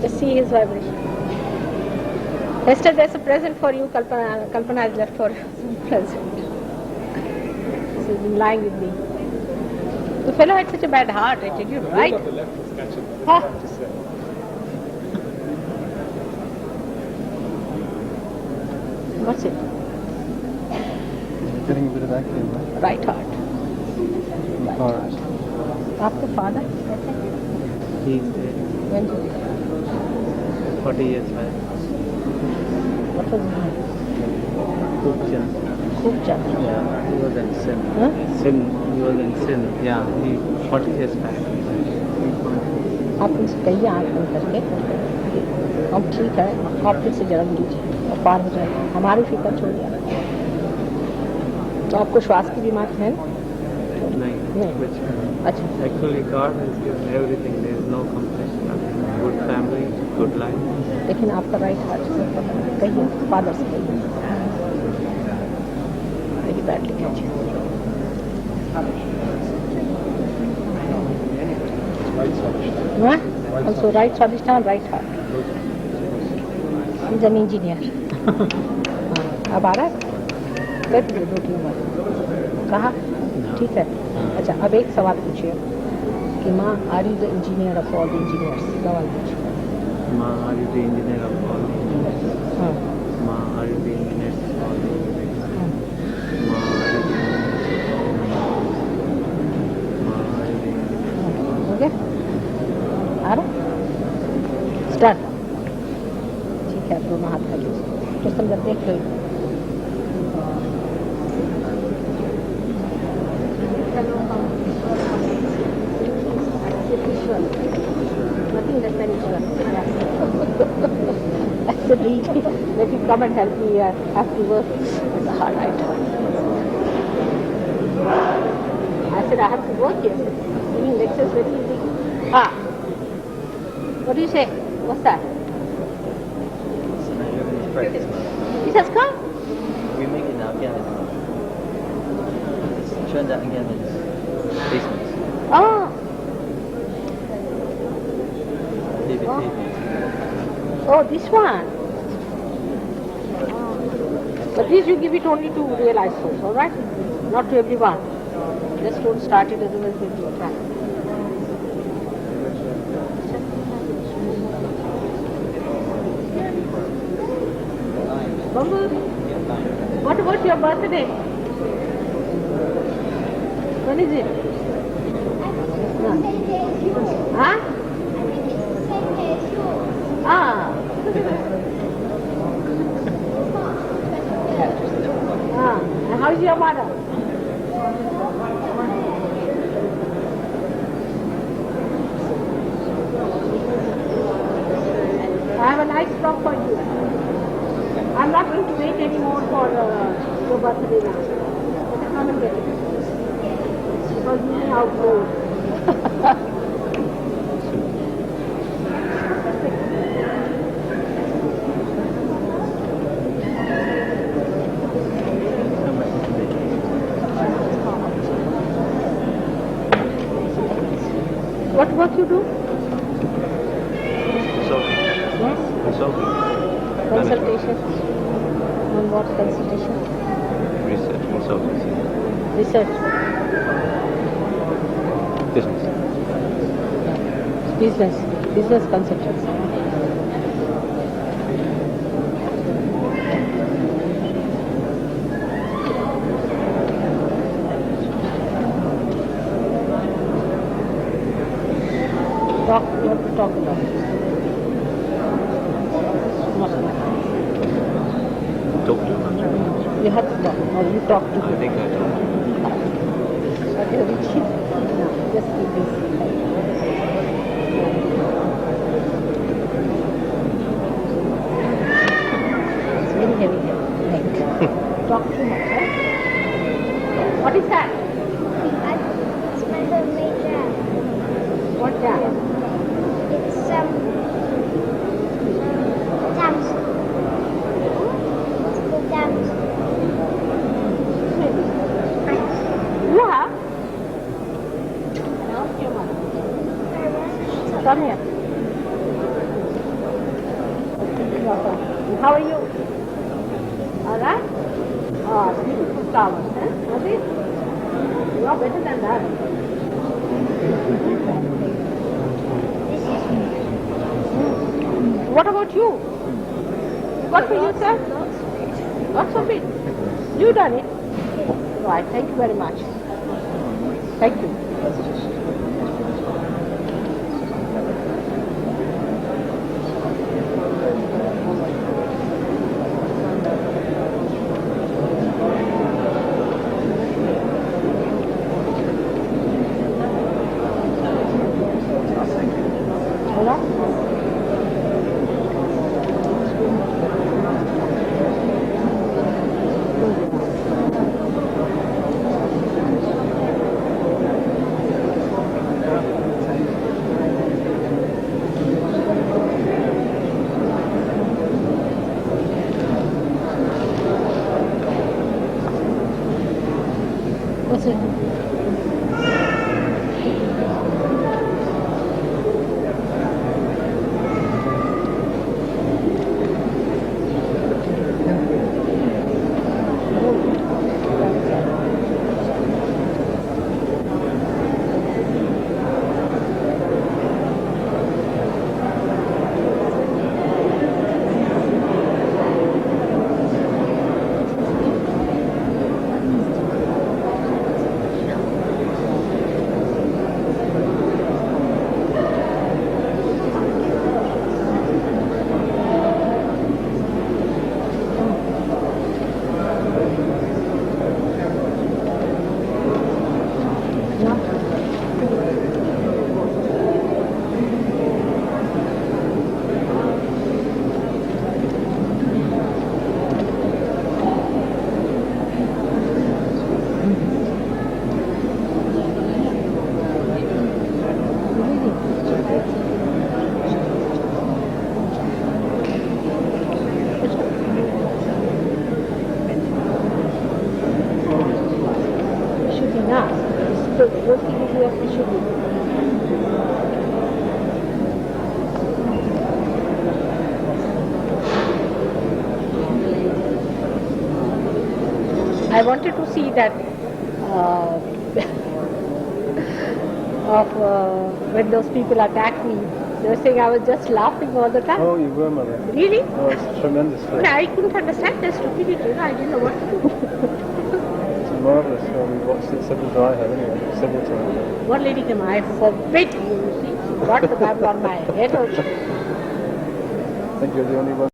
Just see his vibration. Esther, there's a present for you. Kalpana has left for present. She's been lying with me. The fellow had such a bad heart, I tell you, right? Huh? What's it? Getting a bit of vacuum, right? Right heart. Right Alright. heart. After father? He's dead When did he? 40 years back. What was his name? Kupchand. Khubchand. Yeah, he was in sin. Huh? Sin. He was in sin. Yeah, he 40 years back. आप उनसे कहिए आँख बंद करके हम ठीक है आप फिर से जन्म लीजिए और पार हो जाएगा हमारी फिक्र छोड़िए तो आपको श्वास की बीमारी है नहीं, which अच्छा actually God has given everything. There is no complaint. Good family, good life. लेकिन आपका राइट हार्ट से कहिए फादर से कहिए वेरी बैडली कहिए Also right Swadhisthana, right heart. He's an engineer. अब आ रहा है? कर दीजिए 2-3 बार। कहा? ठीक है। अच्छा अब एक सवाल पूछिए कि माँ are you the engineer of all the engineers? सवाल पूछिए। Ma, are you the engineer of all the engineers? हाँ Ma, are you the engineer of all the engineers? हाँ Ma, are you the engineer? Ma, are you the engineer? हो गया? आ रहा? Start. ठीक है दोनों हाथ कर लीजिए। तो समझ देख लो। Nothing less than Ishwar. I said, really, let him come and help me. I have to work. It's a hard item. I said, I have to work here. Giving lectures very easy. Ah. What do you say? What's that? It has come. We're making Afghanistan. It's turned out again as basements. Oh. David Oh. David. Oh, this one. But this you give it only to real souls, all right? Not to everyone. Just don't start it, otherwise it will try. Bumble, what about your birthday? When is it? Huh? Ah. And how's your mother? now goes. What work you do? Consulting. Yes. Consulting. Consultation. On what consultation? Research consultancy. Research. Business. Business consultancy. What to talk about? Talk too much. You have to talk, or you talk to I think I talk. Okay, Richie. No, just keep this. It's very heavy. Like, talk too much, right? What is that? It's my homemade jam. What jam? It's jams. It's the jams. You have? No, you want. Come here. How are you? All right? Oh, beautiful flowers, huh? Are they? You are better than that. What about you? What for you, sir? Lots of it. You done it? Right, thank you very much. Thank you. Hold on. What's it? Should be now. So what do you do after should be? I wanted to see that when those people attacked me. They were saying I was just laughing all the time. Oh, you were, Mother. Really? Oh, it's tremendous. But I couldn't understand their stupidity. I didn't know what to do. It's marvellous. We watched it several times, I have anyway, several times. One lady came, I forbid you, you see. She got the Bible on my head. I think you're the only one.